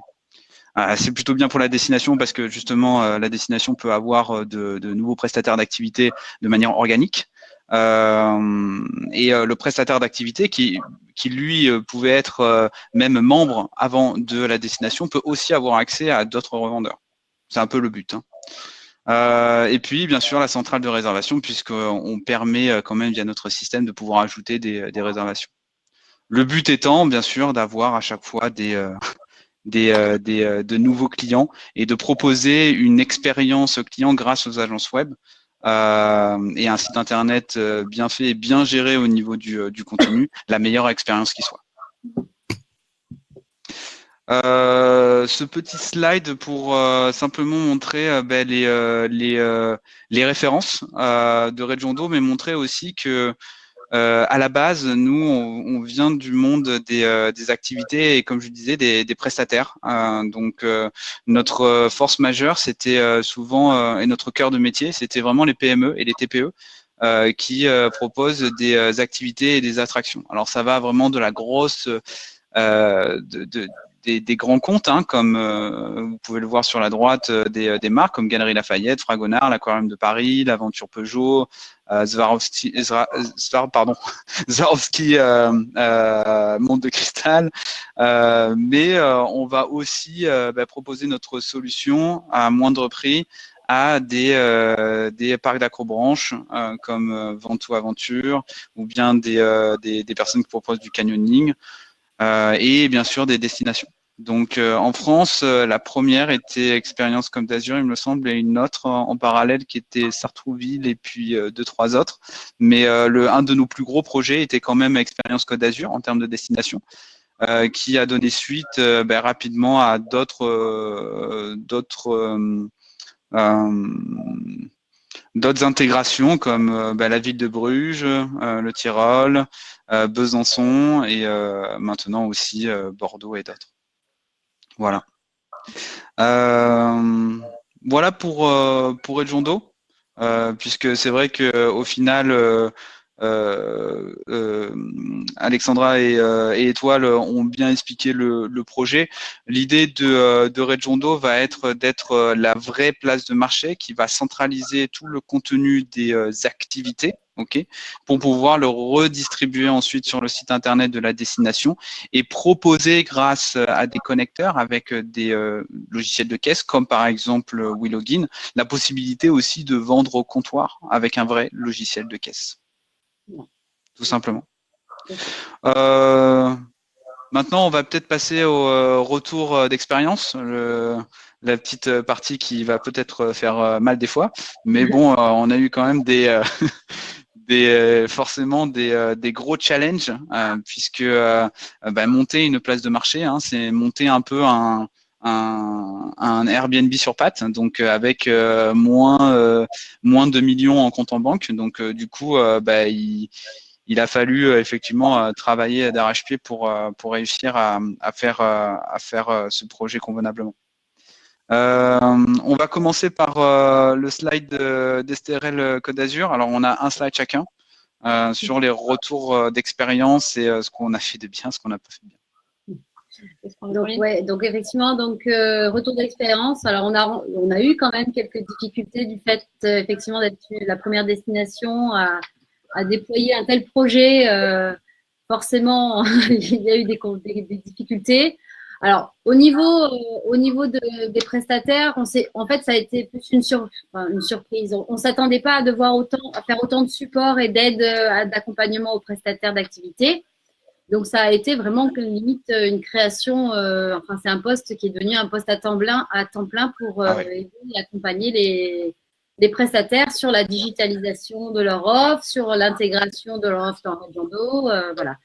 C'est plutôt bien pour la destination parce que, justement, la destination peut avoir de nouveaux prestataires d'activité de manière organique. Le prestataire d'activité qui lui pouvait être même membre avant de la destination peut aussi avoir accès à d'autres revendeurs. C'est un peu le but, hein. Et puis, bien sûr, la centrale de réservation, puisqu'on permet quand même via notre système de pouvoir ajouter des réservations. Le but étant, bien sûr, d'avoir à chaque fois de nouveaux clients et de proposer une expérience client grâce aux agences web et un site internet bien fait et bien géré au niveau du contenu, la meilleure expérience qui soit. Ce petit slide pour simplement montrer les références de Regiondo, mais montrer aussi que à la base, nous, on vient du monde des activités et, comme je disais, des prestataires. Donc, notre force majeure, c'était souvent, et notre cœur de métier, c'était vraiment les PME et les TPE qui proposent des activités et des attractions. Alors, ça va vraiment de la grosse des grands comptes, hein, comme vous pouvez le voir sur la droite, des marques comme Galeries Lafayette, Fragonard, l'Aquarium de Paris, l'Aventure Peugeot, Swarovski, Monde de Cristal. Mais on va aussi proposer notre solution à moindre prix à des parcs d'acrobranche comme Ventoux Aventure ou bien des personnes qui proposent du canyoning. Et bien sûr des destinations. Donc en France, la première était Expérience Côte d'Azur, il me semble, et une autre en parallèle qui était Sartrouville et puis deux, trois autres. Mais un de nos plus gros projets était quand même Expérience Côte d'Azur en termes de destination, qui a donné suite rapidement à d'autres intégrations comme la ville de Bruges, le Tyrol, Besançon et maintenant aussi Bordeaux et d'autres. Voilà. Voilà pour Edjondo, puisque c'est vrai que au final, Alexandra et Étoile ont bien expliqué le projet. L'idée de Redjondo va être d'être la vraie place de marché qui va centraliser tout le contenu des activités, ok, pour pouvoir le redistribuer ensuite sur le site internet de la destination et proposer grâce à des connecteurs avec des logiciels de caisse comme par exemple WeLogin, la possibilité aussi de vendre au comptoir avec un vrai logiciel de caisse. Tout simplement. Maintenant, on va peut-être passer au retour d'expérience, la petite partie qui va peut-être faire mal des fois, mais bon, on a eu quand même forcément des gros challenges, puisque monter une place de marché, hein, c'est monter un peu un Airbnb sur pattes, donc avec moins de 2 millions en compte en banque. Donc du coup, il a fallu effectivement travailler d'arrache-pied pour réussir à faire ce projet convenablement. On va commencer par le slide d'Estérel Côte d'Azur. Alors, on a un slide chacun sur les retours d'expérience et ce qu'on a fait de bien, ce qu'on n'a pas fait de bien. Donc effectivement, retour d'expérience. Alors on a eu quand même quelques difficultés du fait effectivement d'être la première destination à déployer un tel projet. Forcément, il y a eu des difficultés. Alors au niveau des prestataires, en fait ça a été plus une surprise. On s'attendait pas à faire autant de support et d'aide d'accompagnement aux prestataires d'activité. Donc, ça a été vraiment limite une création. C'est un poste qui est devenu un poste à temps plein pour aider et accompagner les prestataires sur la digitalisation de leur offre, sur l'intégration de leur offre dans Redjondo. Voilà.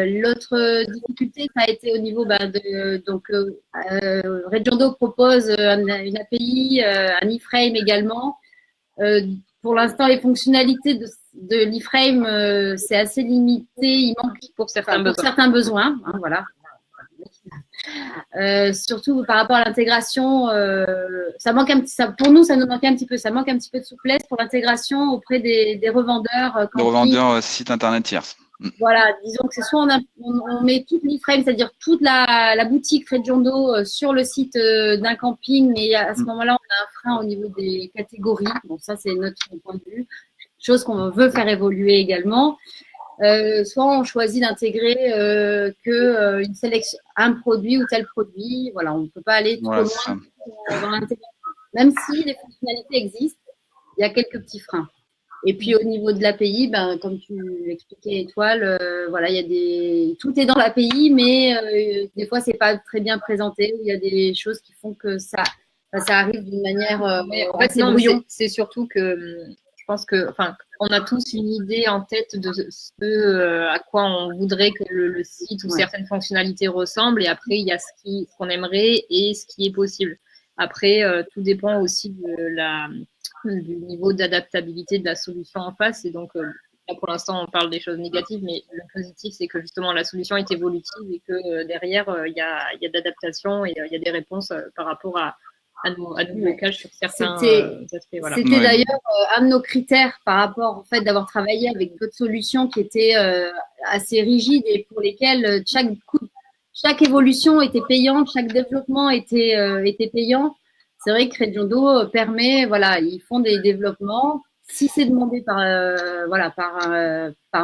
L'autre difficulté, ça a été au niveau Redjondo propose une API, un iframe également. Pour l'instant, les fonctionnalités de l'iframe, c'est assez limité. Il manque pour certains besoins. Hein, voilà. Surtout par rapport à l'intégration, ça manque pour nous, ça nous manque un petit peu. Ça manque un petit peu de souplesse pour l'intégration auprès des revendeurs. Les revendeurs site internet tierces. Voilà, disons que c'est soit on met toute l'e-frame, c'est-à-dire toute la boutique Regiondo sur le site d'un camping, mais à ce moment-là, on a un frein au niveau des catégories. Bon, ça, c'est notre point de vue. Chose qu'on veut faire évoluer également. Soit on choisit d'intégrer une sélection, un produit ou tel produit. Voilà, on ne peut pas aller trop loin dans l'intégration. Même si les fonctionnalités existent, il y a quelques petits freins. Et puis au niveau de l'API, ben, comme tu l'expliquais, Étoile, voilà, il y a tout est dans l'API, mais des fois c'est pas très bien présenté. Il y a des choses qui font que ça arrive d'une manière. Mais en fait, c'est surtout que je pense que, enfin, on a tous une idée en tête de ce à quoi on voudrait que le site ou certaines fonctionnalités ressemblent, et après il y a ce qu'on aimerait et ce qui est possible. Après, tout dépend aussi du niveau d'adaptabilité de la solution en face. Et donc, là, pour l'instant, on parle des choses négatives, mais le positif, c'est que justement, la solution est évolutive et que derrière, il y a de l'adaptation et il y a des réponses par rapport à nos blocages sur certains aspects. Voilà. C'était d'ailleurs un de nos critères par rapport au fait d'avoir travaillé avec d'autres solutions qui étaient assez rigides et pour lesquelles chaque évolution était payante, chaque développement était payant. C'est vrai que Regiondo permet, voilà, ils font des développements. Si c'est demandé par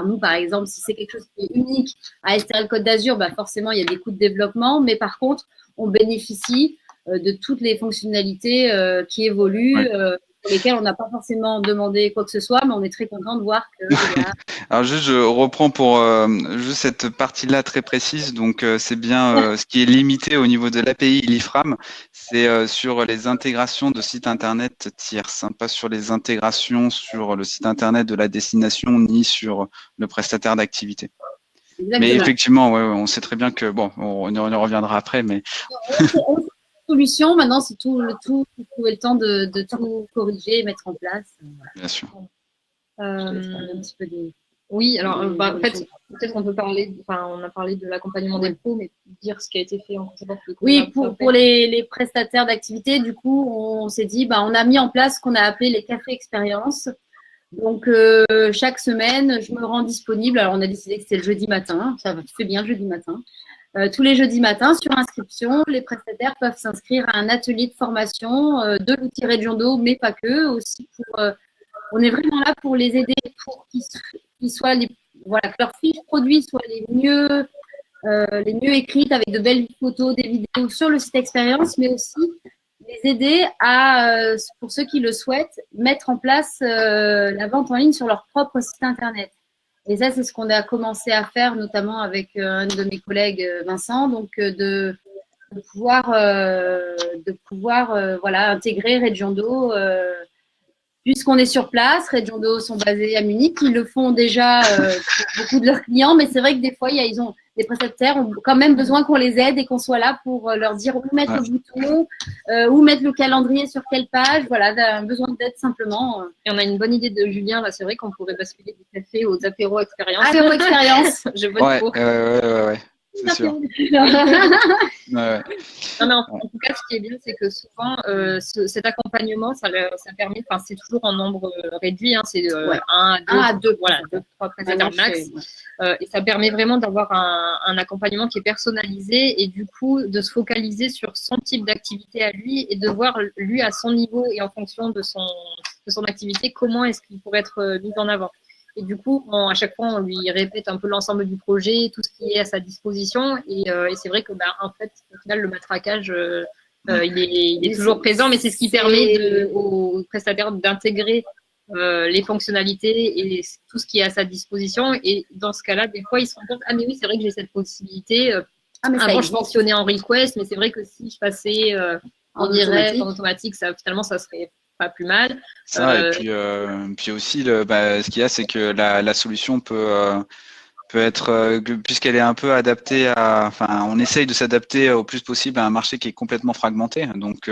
nous, par exemple, si c'est quelque chose qui est unique à STRL Côte d'Azur, bah forcément, il y a des coûts de développement. Mais par contre, on bénéficie de toutes les fonctionnalités qui évoluent, pour lesquelles on n'a pas forcément demandé quoi que ce soit, mais on est très content de voir que… Alors juste, je reprends pour juste cette partie-là très précise. Donc, c'est bien ce qui est limité au niveau de l'API l'IFRAM, c'est sur les intégrations de sites internet tierces, hein, pas sur les intégrations sur le site internet de la destination ni sur le prestataire d'activité. Mais effectivement, on sait très bien que, bon, on y reviendra après, mais… Solution, maintenant, c'est trouver le temps de tout corriger et mettre en place. Voilà. Bien sûr. Oui, alors en fait, peut-être qu'on peut parler, on a parlé de l'accompagnement des pros, mais dire ce qui a été fait en conséquence. Oui, pour les prestataires d'activité, du coup, on s'est dit, on a mis en place ce qu'on a appelé les cafés expériences. Donc, chaque semaine, je me rends disponible. Alors, on a décidé que c'était le jeudi matin. Ça fait bien le jeudi matin. Tous les jeudis matins, sur inscription, les prestataires peuvent s'inscrire à un atelier de formation de l'outil Regiondo, mais pas que, aussi on est vraiment là pour les aider pour qu'ils soient que leurs fiches produits soient les mieux écrites avec de belles photos, des vidéos sur le site expérience, mais aussi les aider à, pour ceux qui le souhaitent, mettre en place la vente en ligne sur leur propre site internet. Et ça, c'est ce qu'on a commencé à faire, notamment avec un de mes collègues, Vincent, donc de pouvoir intégrer Regiondo. Puisqu'on est sur place, Regiondo sont basés à Munich, ils le font déjà pour beaucoup de leurs clients, mais c'est vrai que des fois, les prestataires ont quand même besoin qu'on les aide et qu'on soit là pour leur dire où mettre le bouton, où mettre le calendrier sur quelle page. Voilà, besoin d'aide simplement. Et on a une bonne idée de Julien, là, c'est vrai qu'on pourrait basculer du café aux apéros expériences. Apéros expérience. Je vote pour. Ouais. C'est sûr. Non, mais en tout cas, ce qui est bien, c'est que souvent, cet accompagnement, ça permet, c'est toujours en nombre réduit, hein, c'est 1 à 2, voilà, 2-3 prestataires max. Et ça permet vraiment d'avoir un accompagnement qui est personnalisé et du coup, de se focaliser sur son type d'activité à lui et de voir, lui, à son niveau et en fonction de son activité, comment est-ce qu'il pourrait être mis en avant. Et du coup, à chaque fois, on lui répète un peu l'ensemble du projet, tout ce qui est à sa disposition. Et c'est vrai que, en fait, au final, le matraquage, il est toujours présent, mais c'est ce qui permet aux prestataires d'intégrer les fonctionnalités et tout ce qui est à sa disposition. Et dans ce cas-là, des fois, ils se rendent compte, ah mais oui, c'est vrai que j'ai cette possibilité. Avant, je mentionnais en request, mais c'est vrai que si je passais en direct, en automatique, finalement, ça serait pas plus mal. Ça, et puis aussi, ce qu'il y a, c'est que la solution peut être, puisqu'elle est un peu adaptée on essaye de s'adapter au plus possible à un marché qui est complètement fragmenté. Donc,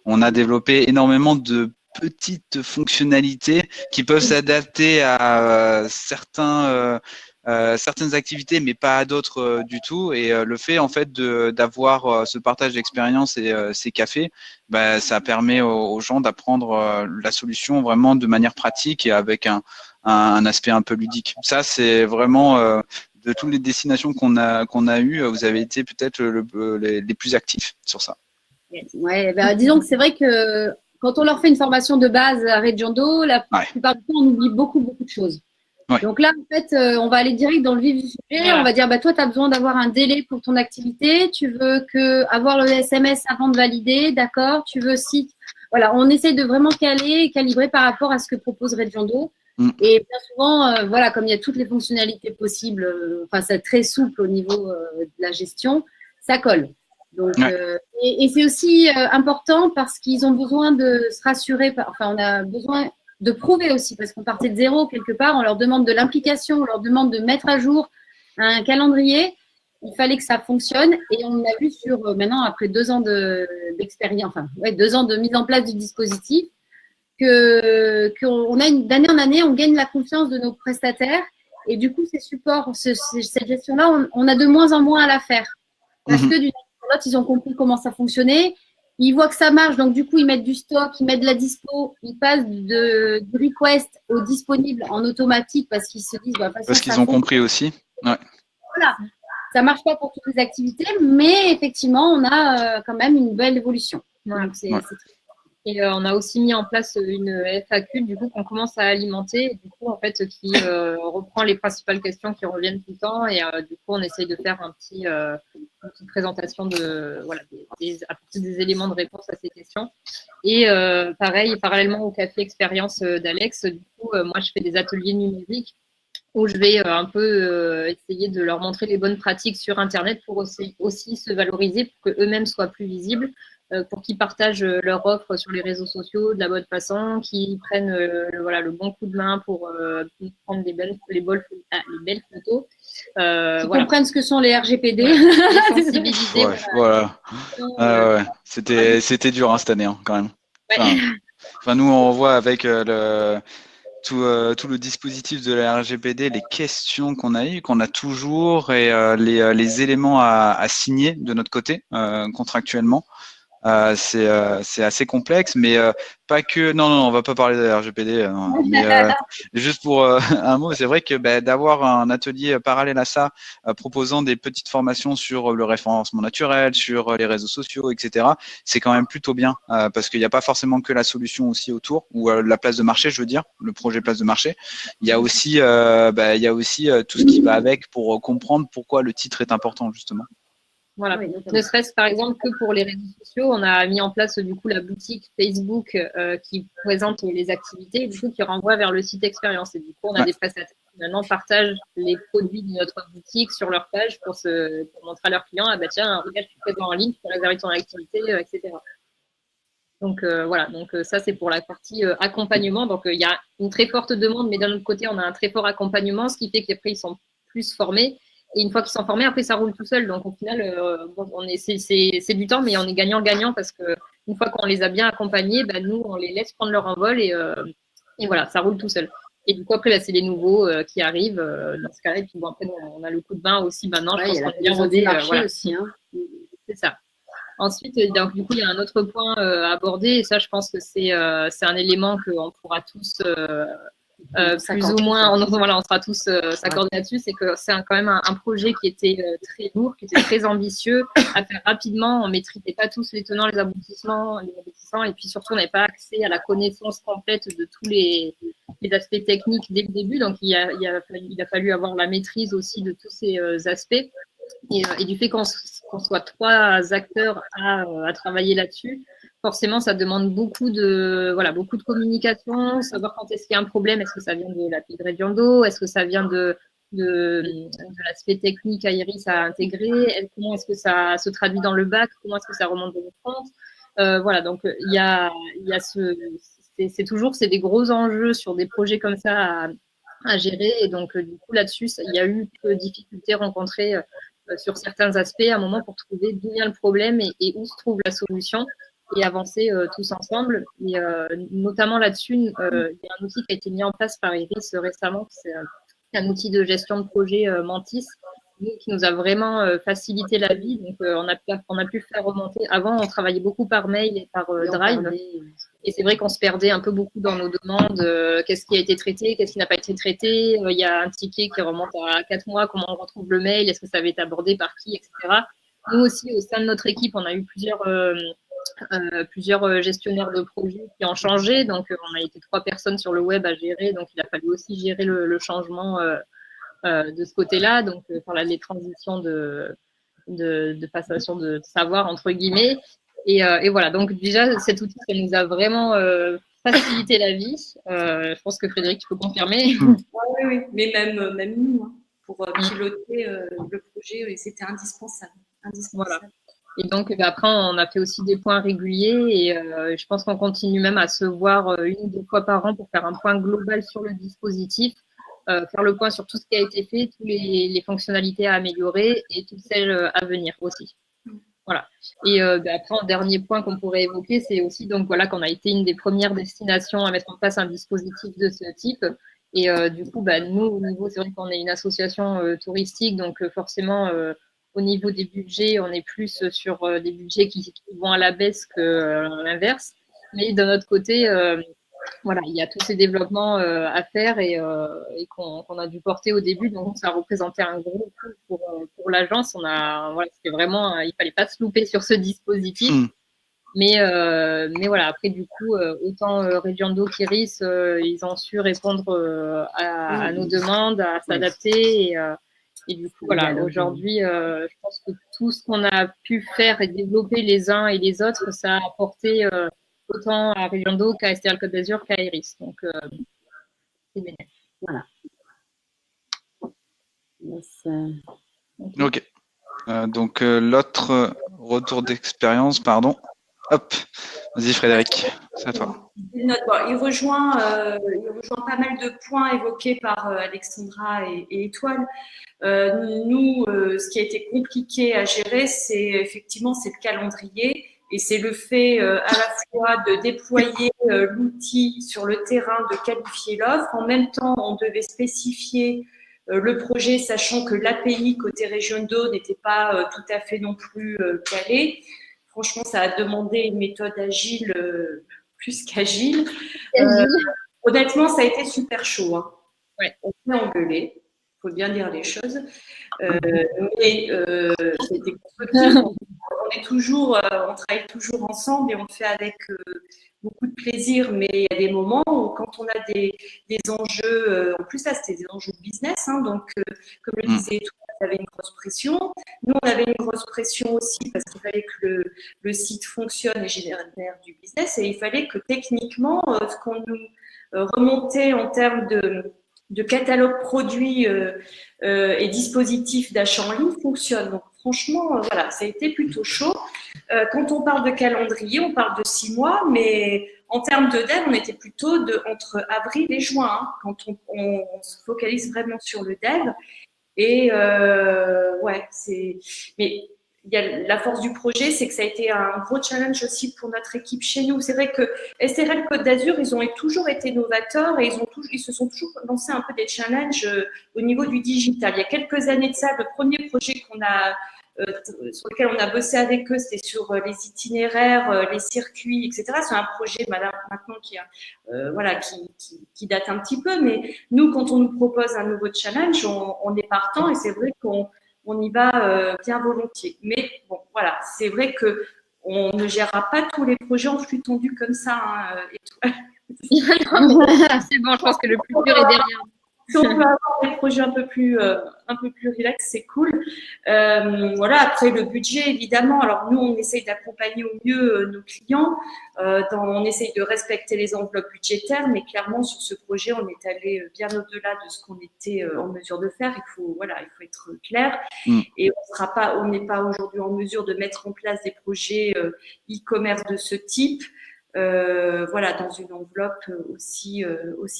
on a développé énormément de petites fonctionnalités qui peuvent s'adapter à certains certaines activités, mais pas à d'autres du tout. Et le fait en fait d'avoir ce partage d'expérience et ces cafés, bah, ça permet aux gens d'apprendre la solution vraiment de manière pratique et avec un aspect un peu ludique. Ça, c'est vraiment de toutes les destinations qu'on a eues, vous avez été peut-être les plus actifs sur ça. Ouais, bah, disons que c'est vrai que quand on leur fait une formation de base à Reggiando, la plupart du temps, on oublie beaucoup de choses. Ouais. Donc là, en fait, on va aller direct dans le vif du sujet. Voilà. On va dire, bah, toi, tu as besoin d'avoir un délai pour ton activité. Tu veux avoir le SMS avant de valider, d'accord. Tu veux aussi… Voilà, on essaye de vraiment calibrer par rapport à ce que propose Reggiando. Et bien souvent, voilà, comme il y a toutes les fonctionnalités possibles, enfin, c'est très souple au niveau de la gestion, ça colle. Donc, et c'est aussi important parce qu'ils ont besoin de se rassurer. Enfin, on a besoin de prouver aussi parce qu'on partait de zéro quelque part. On leur demande de l'implication, on leur demande de mettre à jour un calendrier. Il fallait que ça fonctionne et on a vu maintenant, après 2 ans d'expérience, enfin, 2 ans de mise en place du dispositif, qu'on a d'année en année, on gagne la confiance de nos prestataires et du coup, ces supports, cette gestion-là, on a de moins en moins à la faire parce que d'une ils ont compris comment ça fonctionnait. Ils voient que ça marche, donc du coup, ils mettent du stock, ils mettent de la dispo, ils passent du request au disponible en automatique parce qu'ils se disent… Bah, parce qu'ils ont compris aussi. Ouais. Voilà. Ça ne marche pas pour toutes les activités, mais effectivement, on a quand même une belle évolution. Ouais. Donc, c'est très… Et on a aussi mis en place une FAQ, du coup, qu'on commence à alimenter, et du coup, en fait, qui reprend les principales questions qui reviennent tout le temps. Et du coup, on essaye de faire une petite présentation apporter des éléments de réponse à ces questions. Et pareil, parallèlement au café expérience d'Alex, du coup, moi, je fais des ateliers numériques où je vais un peu essayer de leur montrer les bonnes pratiques sur Internet pour aussi se valoriser, pour qu'eux-mêmes soient plus visibles, pour qu'ils partagent leur offre sur les réseaux sociaux de la bonne façon, qu'ils prennent le bon coup de main pour prendre les belles photos. Qu'ils comprennent ce que sont les RGPD. Les sensibiliser. Ouais. C'était dur cette année, quand même. Enfin, nous, on voit avec tout le dispositif de la RGPD, les questions qu'on a eues, qu'on a toujours, et les éléments à signer de notre côté contractuellement. C'est assez complexe, mais pas que. Non, on va pas parler de la RGPD. Mais juste pour un mot, c'est vrai que d'avoir un atelier parallèle à ça, proposant des petites formations sur le référencement naturel, sur les réseaux sociaux, etc. C'est quand même plutôt bien parce qu'il n'y a pas forcément que la solution aussi autour ou la place de marché, je veux dire, le projet place de marché. Il y a aussi, tout ce qui va avec pour comprendre pourquoi le titre est important justement. Voilà. Ne serait-ce par exemple que pour les réseaux sociaux, on a mis en place du coup la boutique Facebook qui présente les activités et du coup qui renvoie vers le site expérience. Et du coup, on a des prestataires qui maintenant partagent les produits de notre boutique sur leur page pour montrer à leurs clients, ah bah tiens, regarde, je suis présent en ligne, tu peux réserver ton activité, etc. Donc voilà, donc ça c'est pour la partie accompagnement. Donc il y a une très forte demande, mais d'un autre côté, on a un très fort accompagnement, ce qui fait qu'après ils sont plus formés. Et une fois qu'ils sont formés, après, ça roule tout seul. Donc, au final, c'est du temps, mais on est gagnant-gagnant parce qu'une fois qu'on les a bien accompagnés, nous, on les laisse prendre leur envol et voilà, ça roule tout seul. Et du coup, après, c'est les nouveaux qui arrivent dans ce cas-là. Et puis, bon, après, on a le coup de main aussi maintenant. Ouais, je pense qu'on est bien rodé voilà. Aussi. Hein. C'est ça. Ensuite, donc, du coup, il y a un autre point à aborder. Et ça, je pense que c'est un élément qu'on pourra tous… plus ou moins, on sera tous s'accorder là-dessus, c'est que c'est quand même un projet qui était très lourd, qui était très ambitieux, à faire rapidement. On ne maîtrisait pas tous les tenants, les aboutissants, et puis surtout, on n'avait pas accès à la connaissance complète de tous les aspects techniques dès le début. Donc, il a fallu avoir la maîtrise aussi de tous ces aspects. Et du fait qu'on soit 3 acteurs à travailler là-dessus, forcément, ça demande beaucoup de communication, savoir quand est-ce qu'il y a un problème, est-ce que ça vient de l'appli de Reggiando, est-ce que ça vient de l'aspect technique à Iris à intégrer, comment est-ce que ça se traduit dans le bac, comment est-ce que ça remonte dans le front. Voilà, donc il y a c'est des gros enjeux sur des projets comme ça à gérer, et donc du coup là-dessus, il y a eu peu de difficultés rencontrées sur certains aspects à un moment pour trouver d'où vient le problème et où se trouve la solution et avancer tous ensemble. Et notamment là-dessus, il y a un outil qui a été mis en place par Iris récemment, c'est un outil de gestion de projet Mantis, qui nous a vraiment facilité la vie. Donc, on a pu faire remonter. Avant, on travaillait beaucoup par mail et par Drive. Et c'est vrai qu'on se perdait un peu beaucoup dans nos demandes. Qu'est-ce qui a été traité, qu'est-ce qui n'a pas été traité. Il y a un ticket qui remonte à 4 mois. Comment on retrouve le mail? Est-ce que ça avait été abordé par qui, etc. Nous aussi, au sein de notre équipe, on a eu plusieurs gestionnaires de projets qui ont changé. Donc, on a été 3 personnes sur le web à gérer. Donc, il a fallu aussi gérer le changement de ce côté-là. Donc, les transitions de passation de savoir, entre guillemets. Et voilà. Donc, déjà, cet outil, ça nous a vraiment facilité la vie. Je pense que Frédéric, tu peux confirmer. Oui. Mais même nous, hein, pour piloter le projet, c'était indispensable. Voilà. Et donc, après, on a fait aussi des points réguliers et je pense qu'on continue même à se voir 1 ou 2 fois par an pour faire un point global sur le dispositif, faire le point sur tout ce qui a été fait, toutes les fonctionnalités à améliorer et toutes celles à venir aussi. Voilà. Et après, un dernier point qu'on pourrait évoquer, c'est aussi donc voilà qu'on a été une des premières destinations à mettre en place un dispositif de ce type. Et du coup, nous, au niveau, c'est vrai qu'on est une association touristique, donc forcément, au niveau des budgets, on est plus sur des budgets qui vont à la baisse que l'inverse. Mais de notre côté, voilà, il y a tous ces développements à faire et qu'on a dû porter au début. Donc, ça représentait un gros coût pour l'agence. C'était vraiment, il fallait pas se louper sur ce dispositif. Mais voilà, après, du coup, autant Regiondo qu'Iris, ils ont su répondre à nos demandes, à s'adapter. Et du coup, voilà, aujourd'hui, je pense que tout ce qu'on a pu faire et développer les uns et les autres, ça a apporté autant à Regiondo qu'à STL Côte d'Azur qu'à Iris. Donc, c'est bénéfique. Voilà. Ok. Donc, l'autre retour d'expérience, pardon. Hop, vas-y Frédéric, c'est à toi. Il rejoint pas mal de points évoqués par Alexandra et Étoile. Nous, ce qui a été compliqué à gérer, c'est le calendrier et c'est le fait à la fois de déployer l'outil sur le terrain, de qualifier l'offre. En même temps, on devait spécifier le projet, sachant que l'API côté Regiondo n'était pas tout à fait non plus calée. Franchement, ça a demandé une méthode agile plus qu'agile. Honnêtement, ça a été super chaud. Hein. Ouais. On s'est engueulé, il faut bien dire les choses. Mais c'était constructif. On travaille toujours ensemble et on le fait avec beaucoup de plaisir. Mais il y a des moments où, quand on a des enjeux, en plus, là, c'était des enjeux de business. Hein, donc, comme le disait tout, on avait une grosse pression. Nous, on avait une grosse pression aussi parce qu'il fallait que le site fonctionne et génère du business. Et il fallait que techniquement, ce qu'on nous remontait en termes de catalogue produits et dispositifs d'achat en ligne fonctionne. Donc, franchement, voilà, ça a été plutôt chaud. Quand on parle de calendrier, on parle de 6 mois, mais en termes de dev, on était plutôt entre avril et juin, hein, quand on se focalise vraiment sur le dev. Et ouais, mais il y a la force du projet, c'est que ça a été un gros challenge aussi pour notre équipe chez nous. C'est vrai que SRL Côte d'Azur, ils ont toujours été novateurs et ils se sont toujours lancé un peu des challenges au niveau du digital. Il y a quelques années de ça, le premier projet sur lequel on a bossé avec eux, c'était sur les itinéraires, les circuits, etc. C'est un projet maintenant qui date un petit peu, mais nous, quand on nous propose un nouveau challenge, on est partant et c'est vrai qu'on y va bien volontiers. Mais bon, voilà, c'est vrai qu'on ne gérera pas tous les projets en flux tendu comme ça. Hein, c'est bon, je pense que le plus dur est derrière. Si on peut avoir des projets un peu plus relax, c'est cool. Voilà, après le budget, évidemment. Alors nous, on essaye d'accompagner au mieux nos clients. On essaye de respecter les enveloppes budgétaires, mais clairement sur ce projet, on est allé bien au-delà de ce qu'on était en mesure de faire. Il faut être clair. Et on n'est pas aujourd'hui en mesure de mettre en place des projets e-commerce de ce type. Voilà, dans une enveloppe aussi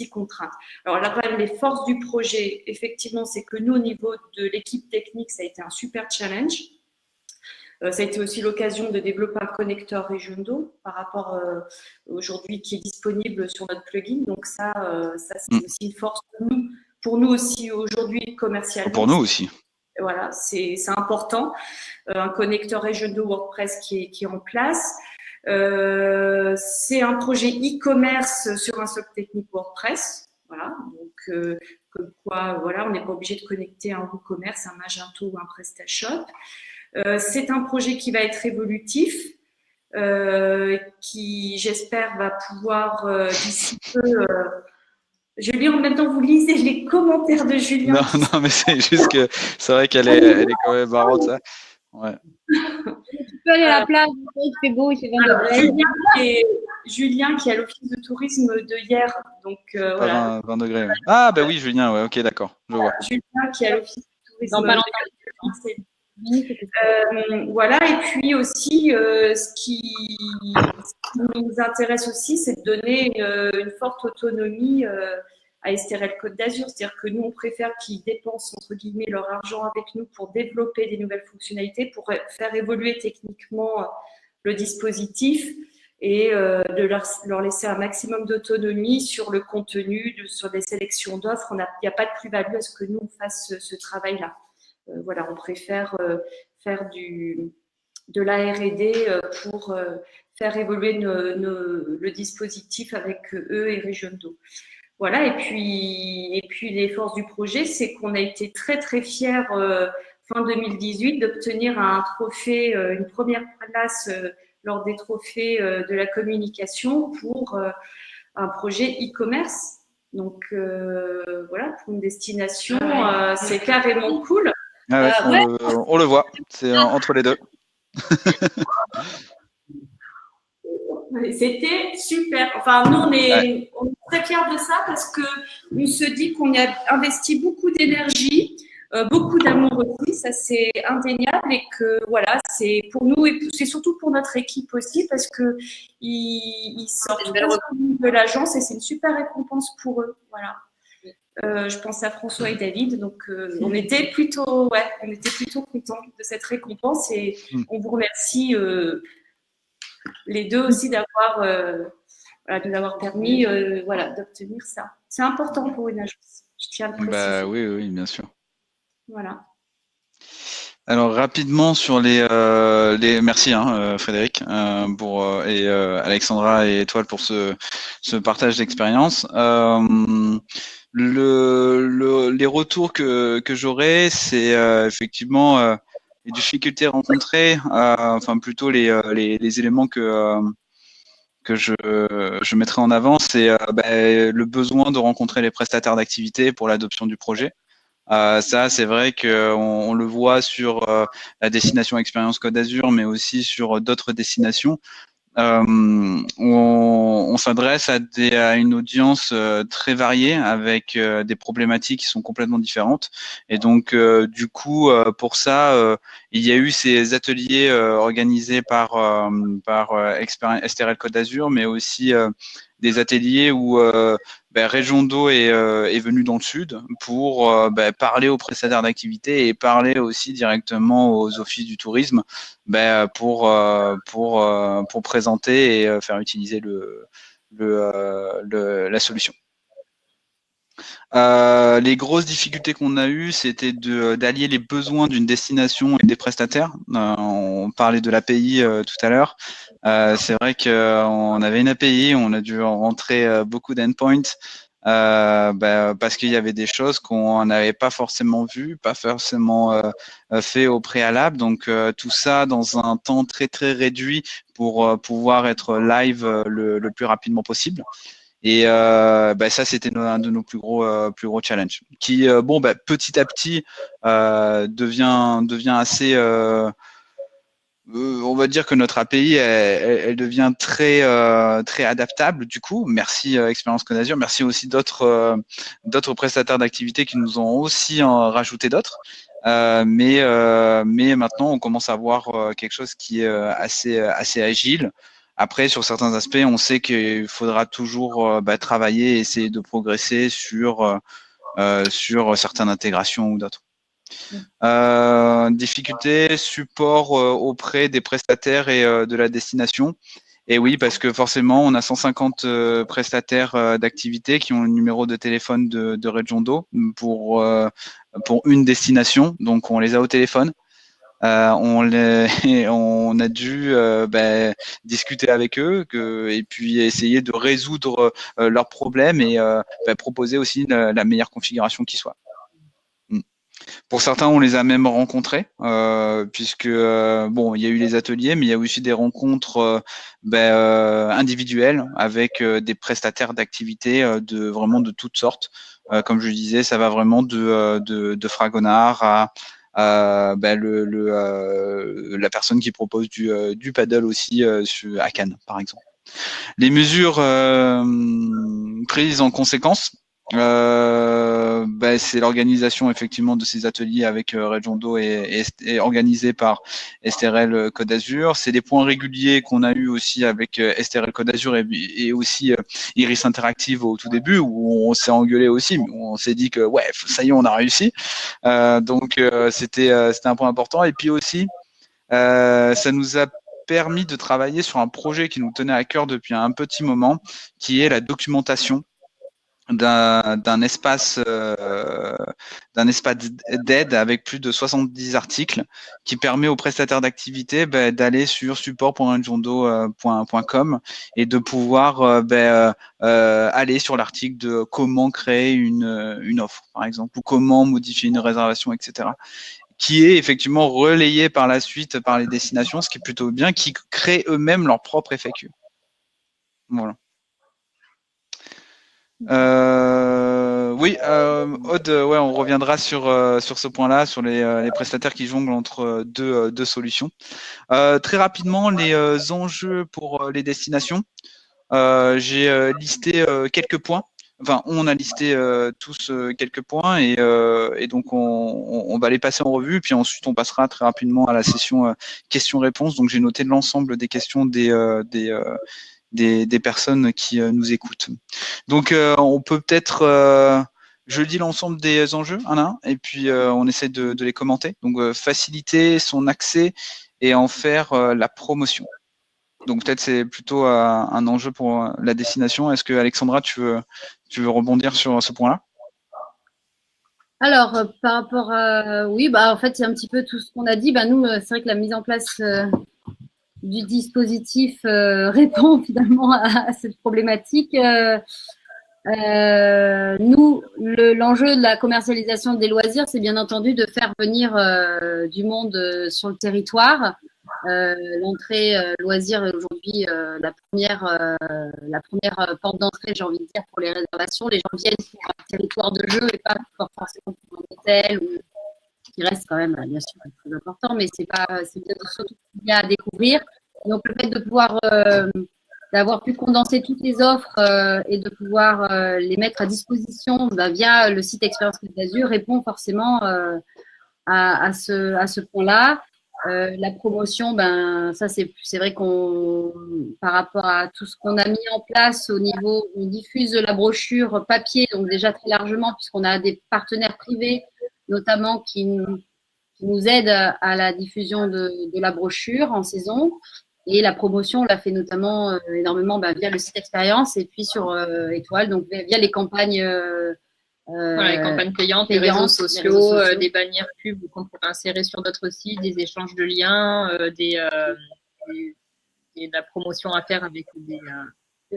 contrainte. Alors là, quand même, les forces du projet, effectivement, c'est que nous, au niveau de l'équipe technique, ça a été un super challenge. Ça a été aussi l'occasion de développer un connecteur Regiondo par rapport aujourd'hui qui est disponible sur notre plugin. Donc ça c'est aussi une force pour nous pour nous aussi aujourd'hui commercialement. Pour nous aussi. Voilà, c'est important. Un connecteur Regiondo WordPress qui est en place. C'est un projet e-commerce sur un socle technique WordPress. Voilà, donc comme quoi, voilà, on n'est pas obligé de connecter un WooCommerce, un Magento ou un PrestaShop. C'est un projet qui va être évolutif, qui, j'espère, va pouvoir d'ici peu. Je lis en même temps, vous lisez les commentaires de Julien. Non, mais c'est juste que c'est vrai qu'elle est quand même marrante, ça. Ouais. Tu peux aller à la plage, il fait beau, il fait 20 degrés. Julien qui est à l'office de tourisme de hier. Donc, voilà. 20 degrés. Ouais. Ah, bah oui, Julien, ouais, ok, d'accord. Je vois. Julien qui est à l'office de tourisme. Dans pas longtemps. Voilà, et puis aussi, ce qui nous intéresse aussi, c'est de donner une forte autonomie à STRL Côte d'Azur. C'est-à-dire que nous, on préfère qu'ils dépensent, entre guillemets, leur argent avec nous pour développer des nouvelles fonctionnalités, pour faire évoluer techniquement le dispositif et de leur laisser un maximum d'autonomie sur le contenu, sur les sélections d'offres. Il n'y a pas de plus-value à ce que nous, on fasse ce travail-là. Voilà, on préfère faire de la R&D pour faire évoluer le dispositif avec eux et Regiondo. Voilà, et puis les forces du projet, c'est qu'on a été très très fiers fin 2018 d'obtenir un trophée, une première place lors des trophées de la communication pour un projet e-commerce. Donc voilà, pour une destination, c'est carrément cool. Ah ouais, on le voit, c'est entre les deux. C'était super. Enfin, nous, on est très fiers de ça parce qu'on se dit qu'on y a investi beaucoup d'énergie, beaucoup d'amour aussi, ça c'est indéniable et que voilà, c'est pour nous et c'est surtout pour notre équipe aussi parce qu'ils sortent de l'agence et c'est une super récompense pour eux. Voilà. Je pense à François et David, donc on était plutôt contents de cette récompense et on vous remercie les deux aussi d'avoir de nous avoir permis d'obtenir ça. C'est important pour une agence, je tiens à le préciser. Bah, oui, bien sûr. Voilà. Alors rapidement sur les merci Frédéric et Alexandra et Étoile pour ce partage d'expérience. Les retours que j'aurai, c'est effectivement les difficultés rencontrées, enfin plutôt les éléments que je mettrai en avant, c'est le besoin de rencontrer les prestataires d'activité pour l'adoption du projet. Ça, c'est vrai qu'on le voit sur la destination Expérience Côte d'Azur, mais aussi sur d'autres destinations. On s'adresse à une audience très variée avec des problématiques qui sont complètement différentes. Et donc, du coup, pour ça, il y a eu ces ateliers organisés par STRL Côte d'Azur, mais aussi des ateliers où Regiondo est venu dans le sud pour parler aux prestataires d'activité et parler aussi directement aux offices du tourisme pour présenter et faire utiliser la solution. Les grosses difficultés qu'on a eues, c'était d'allier les besoins d'une destination et des prestataires. On parlait de l'API tout à l'heure. C'est vrai qu'on avait une API, on a dû rentrer beaucoup d'endpoints parce qu'il y avait des choses qu'on n'avait pas forcément vues, pas forcément fait au préalable. Donc tout ça dans un temps très très réduit pour pouvoir être live le plus rapidement possible. Et ça, c'était un de nos plus gros challenges, qui petit à petit devient assez. On va dire que notre API, elle devient très adaptable. Du coup, merci Expérience Côte d'Azur, merci aussi d'autres prestataires d'activité qui nous ont aussi rajouté d'autres. Mais maintenant, on commence à voir quelque chose qui est assez agile. Après, sur certains aspects, on sait qu'il faudra toujours travailler et essayer de progresser sur certaines intégrations ou d'autres. Difficulté, support auprès des prestataires et de la destination. Et oui, parce que forcément, on a 150 prestataires d'activité qui ont le numéro de téléphone de Regiondo pour une destination. Donc, on les a au téléphone. On a dû discuter avec eux et puis essayer de résoudre leurs problèmes et proposer aussi la meilleure configuration qui soit. Pour certains, on les a même rencontrés, puisque bon, il y a eu les ateliers, mais il y a aussi des rencontres individuelles avec des prestataires d'activités vraiment de toutes sortes. Comme je disais, ça va vraiment de Fragonard à la personne qui propose du paddle aussi à Cannes, par exemple. Les mesures prises en conséquence, c'est l'organisation effectivement de ces ateliers avec Regiondo et organisé par STRL Côte d'Azur. C'est des points réguliers qu'on a eu aussi avec STRL Côte d'Azur et aussi Iris Interactive au tout début, où on s'est engueulé aussi, mais on s'est dit que ouais, ça y est, on a réussi. Donc c'était un point important. Et puis aussi, ça nous a permis de travailler sur un projet qui nous tenait à cœur depuis un petit moment, qui est la documentation d'un espace d'aide avec plus de 70 articles qui permet aux prestataires d'activité d'aller sur support.regiondo.com et de pouvoir aller sur l'article de comment créer une offre, par exemple, ou comment modifier une réservation, etc., qui est effectivement relayé par la suite par les destinations, ce qui est plutôt bien, qui créent eux-mêmes leur propre FAQ. Voilà. Oui, Aude, ouais, on reviendra sur ce point-là, sur les prestataires qui jonglent entre deux solutions. Très rapidement, les enjeux pour les destinations. J'ai listé quelques points. Enfin, on a listé tous quelques points et donc on va les passer en revue. Puis ensuite, on passera très rapidement à la session questions-réponses. Donc, j'ai noté l'ensemble des questions des personnes qui nous écoutent. Donc, on peut peut-être, je dis l'ensemble des enjeux un à un, et puis on essaie de les commenter. Donc, faciliter son accès et en faire la promotion. Donc, peut-être c'est plutôt un enjeu pour la destination. Est-ce que, Alexandra, tu veux rebondir sur ce point-là? Alors, par rapport à… Oui, en fait, c'est un petit peu tout ce qu'on a dit. Nous, c'est vrai que la mise en place du dispositif répond finalement à cette problématique. Nous, l'enjeu de la commercialisation des loisirs, c'est bien entendu de faire venir du monde sur le territoire. L'entrée loisir est aujourd'hui la première porte d'entrée, j'ai envie de dire, pour les réservations. Les gens viennent pour un territoire de jeu et pas forcément pour un hôtel, qui reste quand même, bien sûr, très important, mais c'est surtout bien à découvrir. Donc, le fait de pouvoir d'avoir pu condenser toutes les offres et de pouvoir les mettre à disposition via le site Expérience Côte d'Azur répond forcément à ce point-là. La promotion, ça c'est vrai qu'on, par rapport à tout ce qu'on a mis en place au niveau, on diffuse la brochure papier, donc déjà très largement, puisqu'on a des partenaires privés, notamment qui nous aident à la diffusion de la brochure en saison. Et la promotion, on l'a fait notamment énormément via le site Expérience et puis sur Étoile, donc via les campagnes. Les campagnes payantes, les réseaux sociaux, des bannières pubs qu'on pourrait insérer sur d'autres sites, des échanges de liens, de la promotion à faire avec des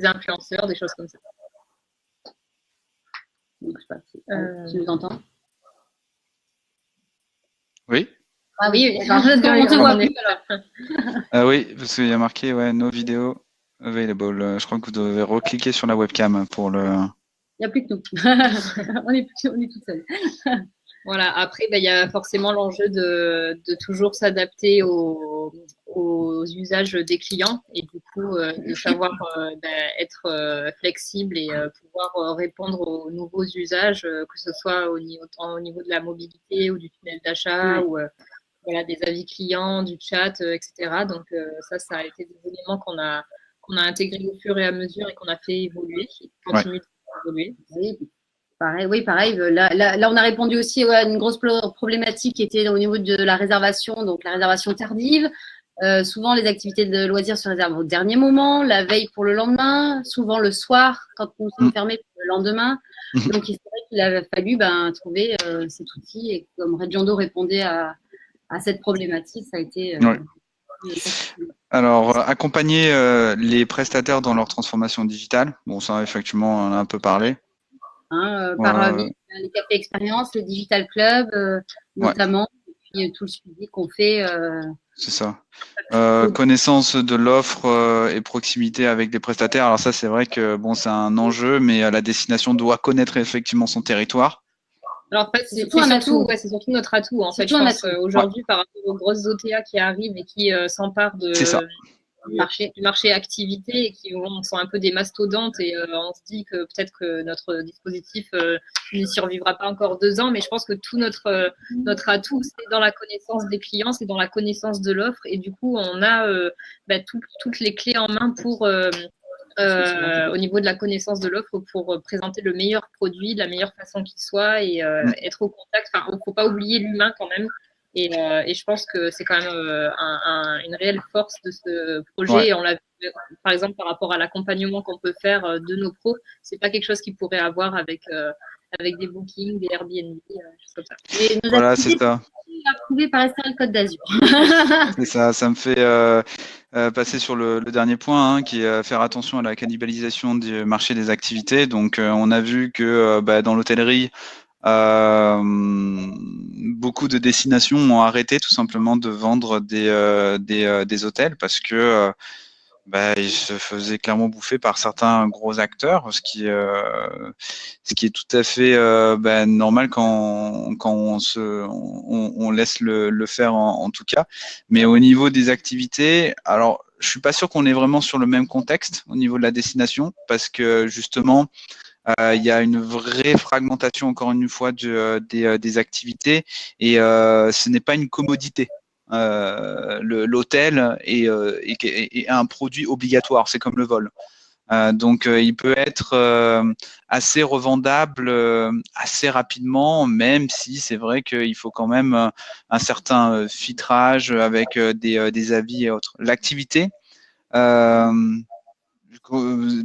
influenceurs, des choses comme ça. Donc, je sais pas, tu nous entends? Oui. Ah oui, on te voit plus alors. Oui, parce qu'il y a marqué no vidéo available. Je crois que vous devez recliquer sur la webcam pour le. Il n'y a plus que nous. on est tout seuls. Voilà. Après, il y a forcément l'enjeu de toujours s'adapter aux usages des clients et du coup de savoir être flexible et pouvoir répondre aux nouveaux usages, que ce soit au niveau de la mobilité ou du tunnel d'achat ou des avis clients, du chat, etc. Donc ça a été des éléments qu'on a intégrés au fur et à mesure et qu'on a fait évoluer, qui continuent d'évoluer. Oui, pareil. Là, on a répondu aussi à une grosse problématique qui était au niveau de la réservation, donc la réservation tardive. Souvent, les activités de loisirs se réservent au dernier moment, la veille pour le lendemain, souvent le soir quand nous sommes fermés pour le lendemain. Donc, c'est vrai qu'il a fallu trouver cet outil et comme Reggiando répondait à cette problématique, ça a été… Alors, accompagner les prestataires dans leur transformation digitale. Bon, ça, effectivement, on en a un peu parlé. Par les cafés expérience, le Digital Club, notamment, et puis tout le suivi qu'on fait. C'est ça. Connaissance de l'offre et proximité avec des prestataires. Alors ça, c'est vrai que bon, c'est un enjeu, mais la destination doit connaître effectivement son territoire. Alors, en fait, c'est surtout notre atout. En fait, je pense aujourd'hui, par rapport aux grosses OTA qui arrivent et qui s'emparent du marché activité et qui sont un peu des mastodontes et on se dit que peut-être que notre dispositif ne survivra pas encore 2 ans, mais je pense que tout notre atout, c'est dans la connaissance des clients, c'est dans la connaissance de l'offre et du coup, on a toutes les clés en main pour au niveau de la connaissance de l'offre pour présenter le meilleur produit, de la meilleure façon qu'il soit et être au contact. Enfin, il ne faut pas oublier l'humain quand même. Et je pense que c'est quand même une réelle force de ce projet. Ouais. Et on l'a vu, par exemple, par rapport à l'accompagnement qu'on peut faire de nos pros. C'est pas quelque chose qu'ils pourraient avoir avec des bookings, des Airbnb, choses comme ça. Et voilà, c'est ça. Approuvé par STRL Côte d'Azur. C'est ça. Ça me fait passer sur le dernier point, qui est faire attention à la cannibalisation du marché des activités. Donc, on a vu que dans l'hôtellerie, beaucoup de destinations ont arrêté tout simplement de vendre des hôtels parce que ils se faisaient clairement bouffer par certains gros acteurs, ce qui est tout à fait normal quand on laisse le faire en tout cas. Mais au niveau des activités, alors je suis pas sûr qu'on est vraiment sur le même contexte au niveau de la destination parce que justement il y a une vraie fragmentation, encore une fois, des activités et ce n'est pas une commodité. L'hôtel est un produit obligatoire, c'est comme le vol. Donc, il peut être assez revendable assez rapidement, même si c'est vrai qu'il faut quand même un certain filtrage avec des avis et autres. L'activité,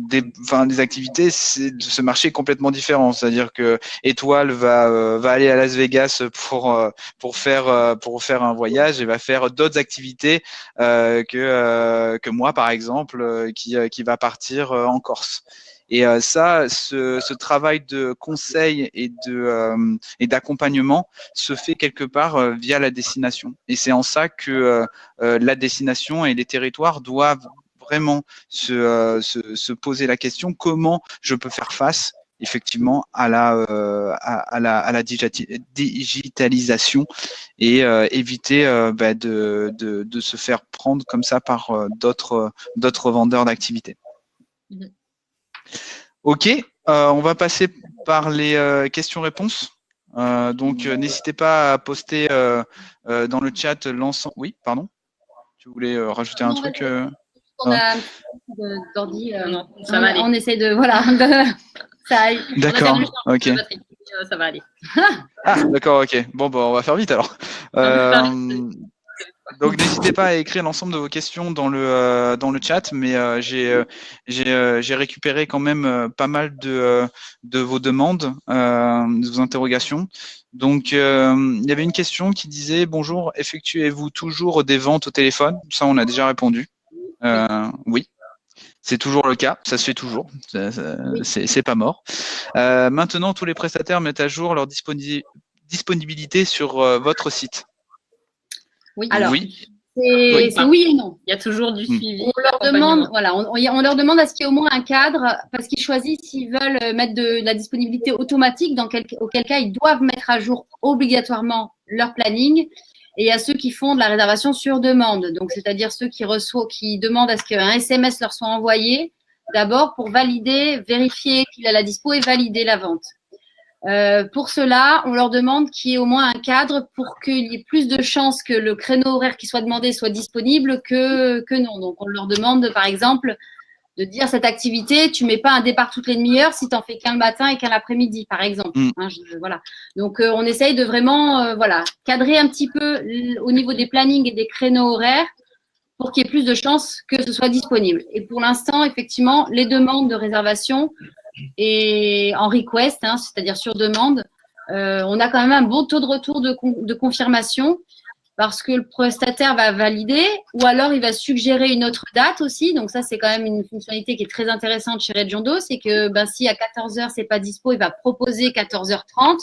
des activités, ce marché est complètement différent. C'est-à-dire que Étoile va aller à Las Vegas pour faire un voyage et va faire d'autres activités que moi, par exemple, qui va partir en Corse. Et ce travail de conseil et d'accompagnement se fait quelque part via la destination. Et c'est en ça que la destination et les territoires doivent vraiment se poser la question comment je peux faire face effectivement à la digitalisation et éviter de se faire prendre comme ça par d'autres vendeurs d'activités. Ok, on va passer par les questions-réponses. Donc n'hésitez pas à poster dans le chat l'ensemble. Oui, pardon. Tu voulais rajouter un truc On a un petit d'ordi. Non, ça va aller. On essaie de ça aille. D'accord. Ok. Ça va aller. Ah, d'accord. Ok. Bon, on va faire vite alors. Donc n'hésitez pas à écrire l'ensemble de vos questions dans le chat, mais j'ai récupéré quand même pas mal de vos demandes, de vos interrogations. Donc il y avait une question qui disait bonjour, effectuez-vous toujours des ventes au téléphone? Ça, on a déjà répondu. Oui. C'est toujours le cas, ça se fait toujours, c'est pas mort. Maintenant, tous les prestataires mettent à jour leur disponibilité sur votre site. Oui. Alors, oui. C'est oui et non. Il y a toujours du suivi. On leur demande, on leur demande à ce qu'il y ait au moins un cadre, parce qu'ils choisissent s'ils veulent mettre de la disponibilité automatique, auquel cas ils doivent mettre à jour obligatoirement leur planning. Et il y a ceux qui font de la réservation sur demande, donc c'est-à-dire ceux qui demandent à ce qu'un SMS leur soit envoyé d'abord pour valider, vérifier qu'il a la dispo et valider la vente. Pour cela, on leur demande qu'il y ait au moins un cadre pour qu'il y ait plus de chances que le créneau horaire qui soit demandé soit disponible que non. Donc, on leur demande, par exemple, de dire cette activité, tu mets pas un départ toutes les demi-heures si tu n'en fais qu'un le matin et qu'un l'après-midi, par exemple. Voilà. Donc, on essaye de vraiment cadrer un petit peu au niveau des plannings et des créneaux horaires pour qu'il y ait plus de chances que ce soit disponible. Et pour l'instant, effectivement, les demandes de réservation et en request, hein, c'est-à-dire sur demande, on a quand même un bon taux de retour de confirmation parce que le prestataire va valider ou alors il va suggérer une autre date aussi. Donc ça, c'est quand même une fonctionnalité qui est très intéressante chez Regiondo, c'est que si à 14h, c'est pas dispo, il va proposer 14h30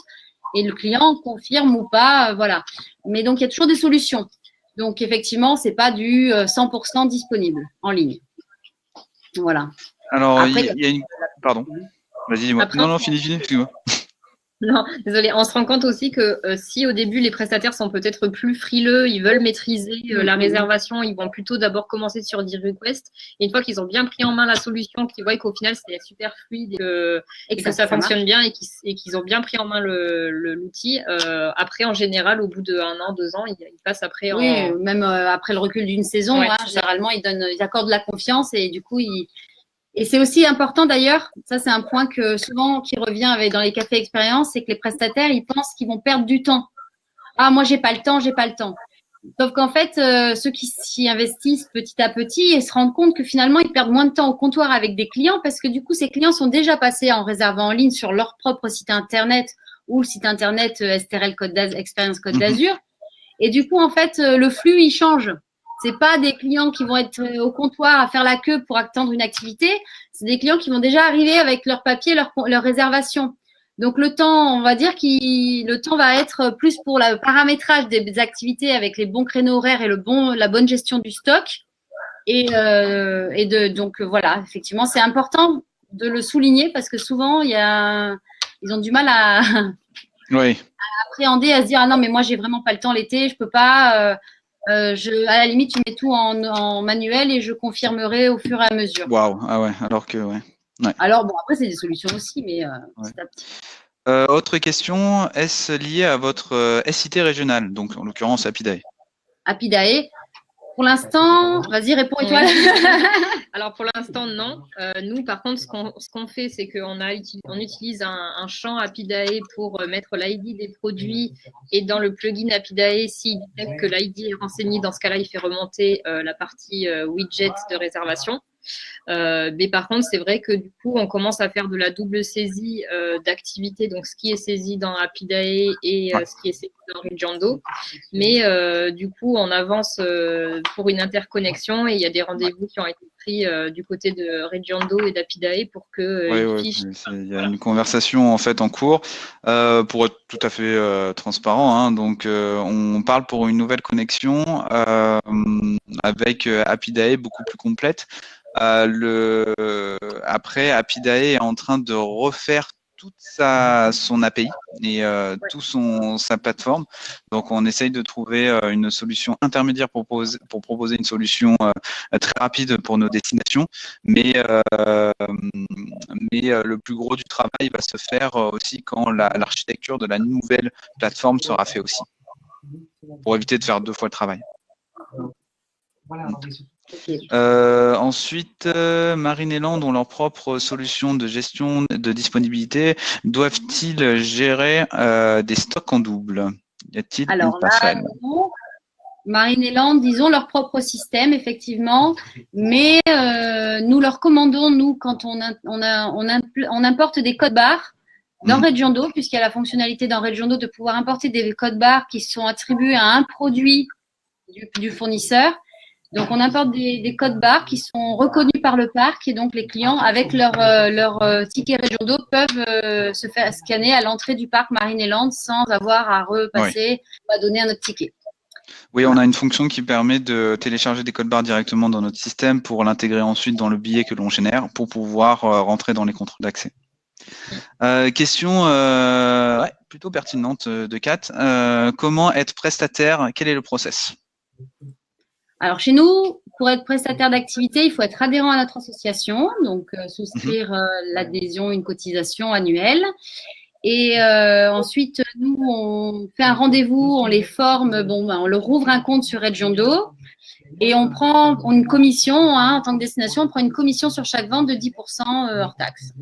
et le client confirme ou pas, voilà. Mais donc, il y a toujours des solutions. Donc, effectivement, c'est pas du 100% disponible en ligne. Voilà. Alors, Après, il y a une... Pardon. Vas-y, dis-moi. Non, finis, excuse-moi. Non, désolé. On se rend compte aussi que si au début les prestataires sont peut-être plus frileux, ils veulent maîtriser la réservation, ils vont plutôt d'abord commencer sur des requests. Et une fois qu'ils ont bien pris en main la solution, qu'ils voient qu'au final c'est super fluide et que ça fonctionne bien et qu'ils ont bien pris en main l'outil, après en général au bout de 1 an, 2 ans, ils passent après. Oui, même après le recul d'une saison, Ouais, généralement ils accordent de la confiance et du coup Et c'est aussi important d'ailleurs, ça c'est un point que souvent qui revient dans les cafés expérience, c'est que les prestataires, ils pensent qu'ils vont perdre du temps. Ah, moi j'ai pas le temps. Sauf qu'en fait, ceux qui s'y investissent petit à petit, ils se rendent compte que finalement, ils perdent moins de temps au comptoir avec des clients parce que du coup, ces clients sont déjà passés en réservant en ligne sur leur propre site internet ou le site internet STRL Expérience Côte d'Azur. Et du coup, en fait, le flux, il change. C'est pas des clients qui vont être au comptoir à faire la queue pour attendre une activité. C'est des clients qui vont déjà arriver avec leur papier, leur réservation. Donc, le temps, on va dire le temps va être plus pour le paramétrage des activités avec les bons créneaux horaires et la bonne gestion du stock. Donc, voilà, effectivement, c'est important de le souligner parce que souvent, ils ont du mal à appréhender, à se dire, ah non, mais moi, j'ai vraiment pas le temps l'été, je peux pas, à la limite, tu mets tout en manuel et je confirmerai au fur et à mesure. Waouh, ah ouais, alors que, ouais. Alors, bon, après, c'est des solutions aussi, mais petit à petit. Autre question, est-ce lié à votre SIT régional, donc en l'occurrence Apidae? Apidae, pour l'instant, vas-y, réponds et toi. Alors pour l'instant, non. Nous, par contre, ce qu'on fait, c'est qu'on utilise un champ Apidae pour mettre l'ID des produits et dans le plugin Apidae, s'il détecte que l'ID est renseigné, dans ce cas-là, il fait remonter la partie widget de réservation. Mais par contre, c'est vrai que du coup, on commence à faire de la double saisie d'activité, donc ce qui est saisi dans Apidae et ce qui est saisi dans Regiondo. Mais du coup, on avance pour une interconnexion et il y a des rendez-vous qui ont été pris du côté de Regiondo et d'Apidae pour que il y a une conversation en fait en cours pour être tout à fait transparent. Hein, donc, on parle pour une nouvelle connexion avec Apidae beaucoup plus complète. Après, Apidae est en train de refaire toute son API et toute sa plateforme. Donc, on essaye de trouver une solution intermédiaire pour proposer une solution très rapide pour nos destinations. Mais le plus gros du travail va se faire aussi quand l'architecture de la nouvelle plateforme sera faite aussi, pour éviter de faire 2 fois le travail. Ensuite, Marine et Land ont leur propre solution de gestion de disponibilité. Doivent-ils gérer des stocks en double? Y a-t-il une passerelle? Marine et Land, disons leur propre système, effectivement, mais nous leur commandons, quand on importe des codes barres dans Regiondo, puisqu'il y a la fonctionnalité dans Regiondo de pouvoir importer des codes barres qui sont attribués à un produit du fournisseur. Donc, on importe des codes barres qui sont reconnus par le parc et donc les clients, avec leur ticket Regiondo, peuvent se faire scanner à l'entrée du parc Marine et Land sans avoir à repasser ou à donner un autre ticket. Oui, on a une fonction qui permet de télécharger des codes barres directement dans notre système pour l'intégrer ensuite dans le billet que l'on génère pour pouvoir rentrer dans les contrôles d'accès. Question plutôt pertinente de Kat. Comment être prestataire? Quel est le process? Alors, chez nous, pour être prestataire d'activité, il faut être adhérent à notre association, donc souscrire l'adhésion, une cotisation annuelle. Et ensuite, nous, on fait un rendez-vous, on les forme, on leur ouvre un compte sur Regiondo et on prend une commission, en tant que destination, on prend une commission sur chaque vente de 10% hors taxe.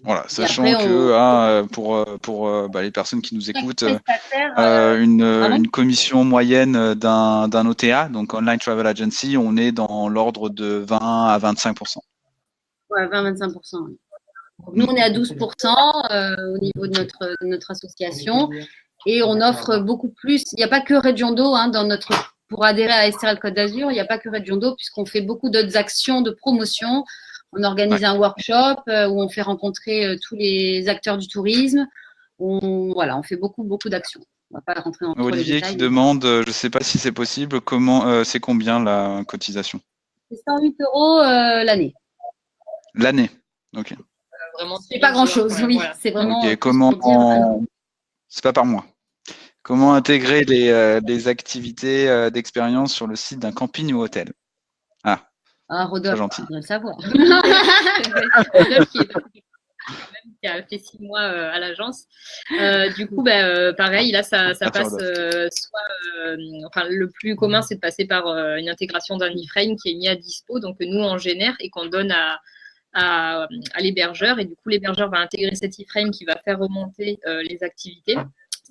Voilà, sachant après, que pour les personnes qui nous écoutent, prestataire, une commission moyenne d'un OTA, donc Online Travel Agency, on est dans l'ordre de 20 à 25%. ouais, 20-25%. Oui. Nous, on est à 12% au niveau de notre association et on offre beaucoup plus. Il n'y a pas que Regiondo pour adhérer à SRL Côte d'Azur, il n'y a pas que Regiondo puisqu'on fait beaucoup d'autres actions de promotion. On organise un workshop où on fait rencontrer tous les acteurs du tourisme. On fait beaucoup d'actions. On ne va pas rentrer dans trop les Olivier détails. qui demande, je ne sais pas si c'est possible, c'est combien la cotisation? C'est 108 € l'année. L'année. Ok. Vraiment, c'est pas grand-chose, oui. Voilà. C'est vraiment. Okay. C'est pas par mois. Comment intégrer les activités d'expérience sur le site d'un camping ou hôtel? Rodolphe, gentil. tu devrais le savoir. Rodolphe qui a fait 6 mois à l'agence. Du coup, pareil, là, ça passe le plus commun, c'est de passer par une intégration d'un iframe qui est mis à dispo, donc nous, on génère et qu'on donne à l'hébergeur. Et du coup, l'hébergeur va intégrer cet iframe qui va faire remonter les activités.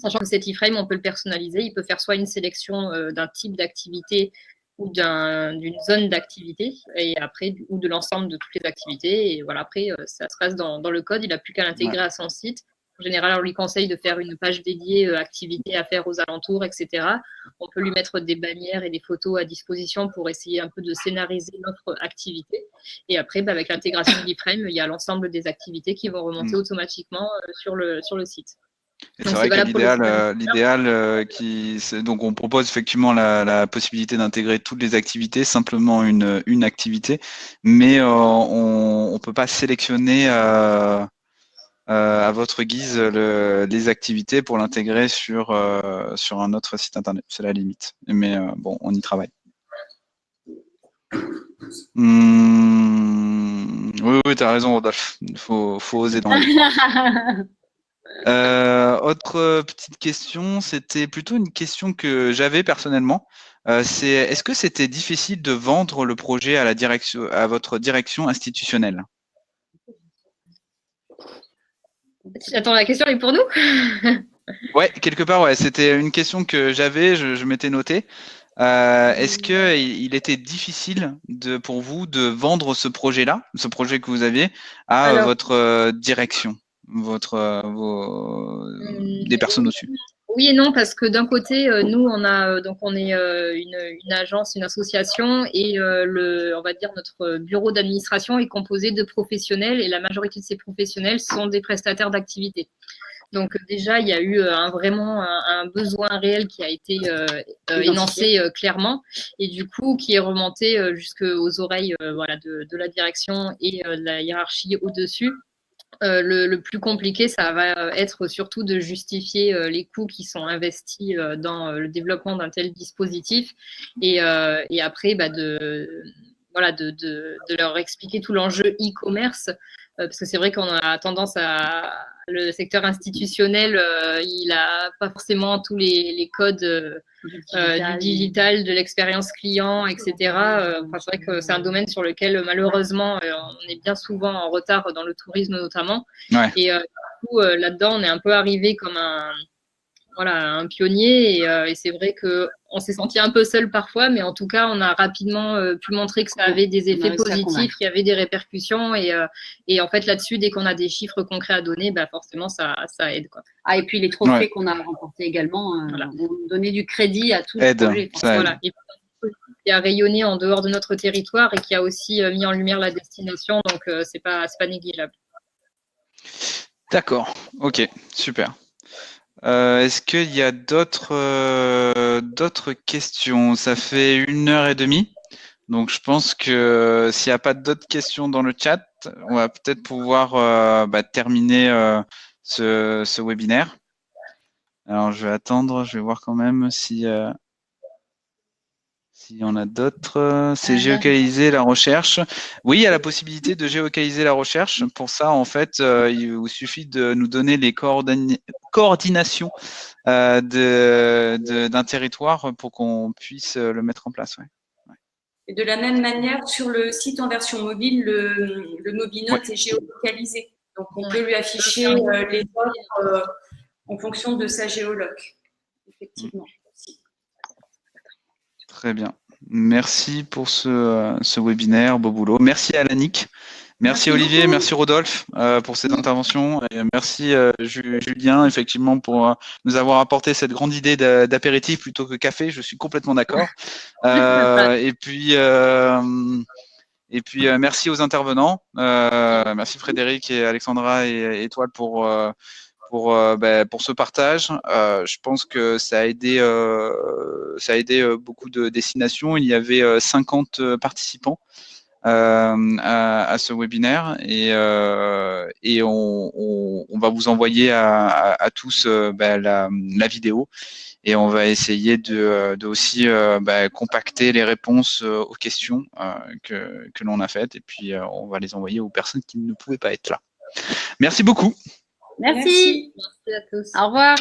Sachant que cet iframe, on peut le personnaliser. Il peut faire soit une sélection d'un type d'activité ou d'une zone d'activité, et après, ou de l'ensemble de toutes les activités. Et voilà, après, ça se passe dans le code. Il n'a plus qu'à l'intégrer à son site. En général, on lui conseille de faire une page dédiée activités à faire aux alentours, etc. On peut lui mettre des bannières et des photos à disposition pour essayer un peu de scénariser notre activité. Et après, avec l'intégration de l'iframe, il y a l'ensemble des activités qui vont remonter automatiquement sur le site. Et c'est vrai que l'idéal, donc on propose effectivement la possibilité d'intégrer toutes les activités, simplement une activité, mais on ne peut pas sélectionner à votre guise les activités pour l'intégrer sur un autre site internet. C'est la limite. Mais bon, on y travaille. Oui, tu as raison, Rodolphe. Il faut oser dans la vie. Autre petite question, c'était plutôt une question que j'avais personnellement. Est-ce que c'était difficile de vendre le projet à votre direction institutionnelle? Attends, la question est pour nous? Ouais, quelque part, ouais. C'était une question que j'avais, je m'étais noté. Est-ce que il était difficile pour vous de vendre ce projet-là, ce projet que vous aviez, à votre direction, des personnes au-dessus? Oui et non, parce que d'un côté, nous, on est une agence, une association, et on va dire notre bureau d'administration est composé de professionnels, et la majorité de ces professionnels sont des prestataires d'activités. Donc déjà, il y a eu vraiment un besoin réel qui a été énoncé clairement, et du coup qui est remonté jusqu'aux oreilles de la direction et de la hiérarchie au-dessus. Le plus compliqué, ça va être surtout de justifier les coûts qui sont investis dans le développement d'un tel dispositif, et après de leur expliquer tout l'enjeu e-commerce, parce que c'est vrai qu'on a tendance le secteur institutionnel, il n'a pas forcément tous les codes du digital, de l'expérience client, etc. C'est vrai que c'est un domaine sur lequel, malheureusement, on est bien souvent en retard dans le tourisme notamment. Ouais. Et du coup, là-dedans, on est un peu arrivé comme un pionnier, et c'est vrai qu'on s'est senti un peu seul parfois, mais en tout cas, on a rapidement pu montrer que ça avait des effets positifs, qu'il y avait des répercussions, et en fait, là-dessus, dès qu'on a des chiffres concrets à donner, forcément, ça aide, quoi. Et puis les trophées qu'on a remportés également ont donné du crédit à tout le projet. Voilà. Et qui a rayonné en dehors de notre territoire et qui a aussi mis en lumière la destination, donc c'est pas négligeable. D'accord, ok, super. Est-ce qu'il y a d'autres questions? Ça fait 1h30, donc je pense que s'il n'y a pas d'autres questions dans le chat, on va peut-être pouvoir terminer ce webinaire. Alors je vais attendre, je vais voir quand même s'il y en a d'autres. C'est géocaliser la recherche. Oui, il y a la possibilité de géocaliser la recherche. Pour ça, en fait, il vous suffit de nous donner les coordinations d'un territoire pour qu'on puisse le mettre en place. Ouais. Et de la même manière, sur le site en version mobile, le Mobinote est géolocalisé. Donc, on peut lui afficher les offres en fonction de sa géoloc, effectivement. Très bien. Merci pour ce webinaire, beau boulot. Merci à Lannick. Merci Olivier, beaucoup. merci Rodolphe pour ces interventions. Et merci Julien, effectivement, pour nous avoir apporté cette grande idée d'apéritif plutôt que café. Je suis complètement d'accord. Et puis merci aux intervenants. Merci Frédéric et Alexandra et Étoile pour ce partage. Je pense que ça a aidé beaucoup de destinations. Il y avait 50 participants à ce webinaire et on va vous envoyer à tous la vidéo et on va essayer de aussi compacter les réponses aux questions que l'on a faites et puis on va les envoyer aux personnes qui ne pouvaient pas être là. Merci beaucoup. Merci. Merci à tous. Au revoir.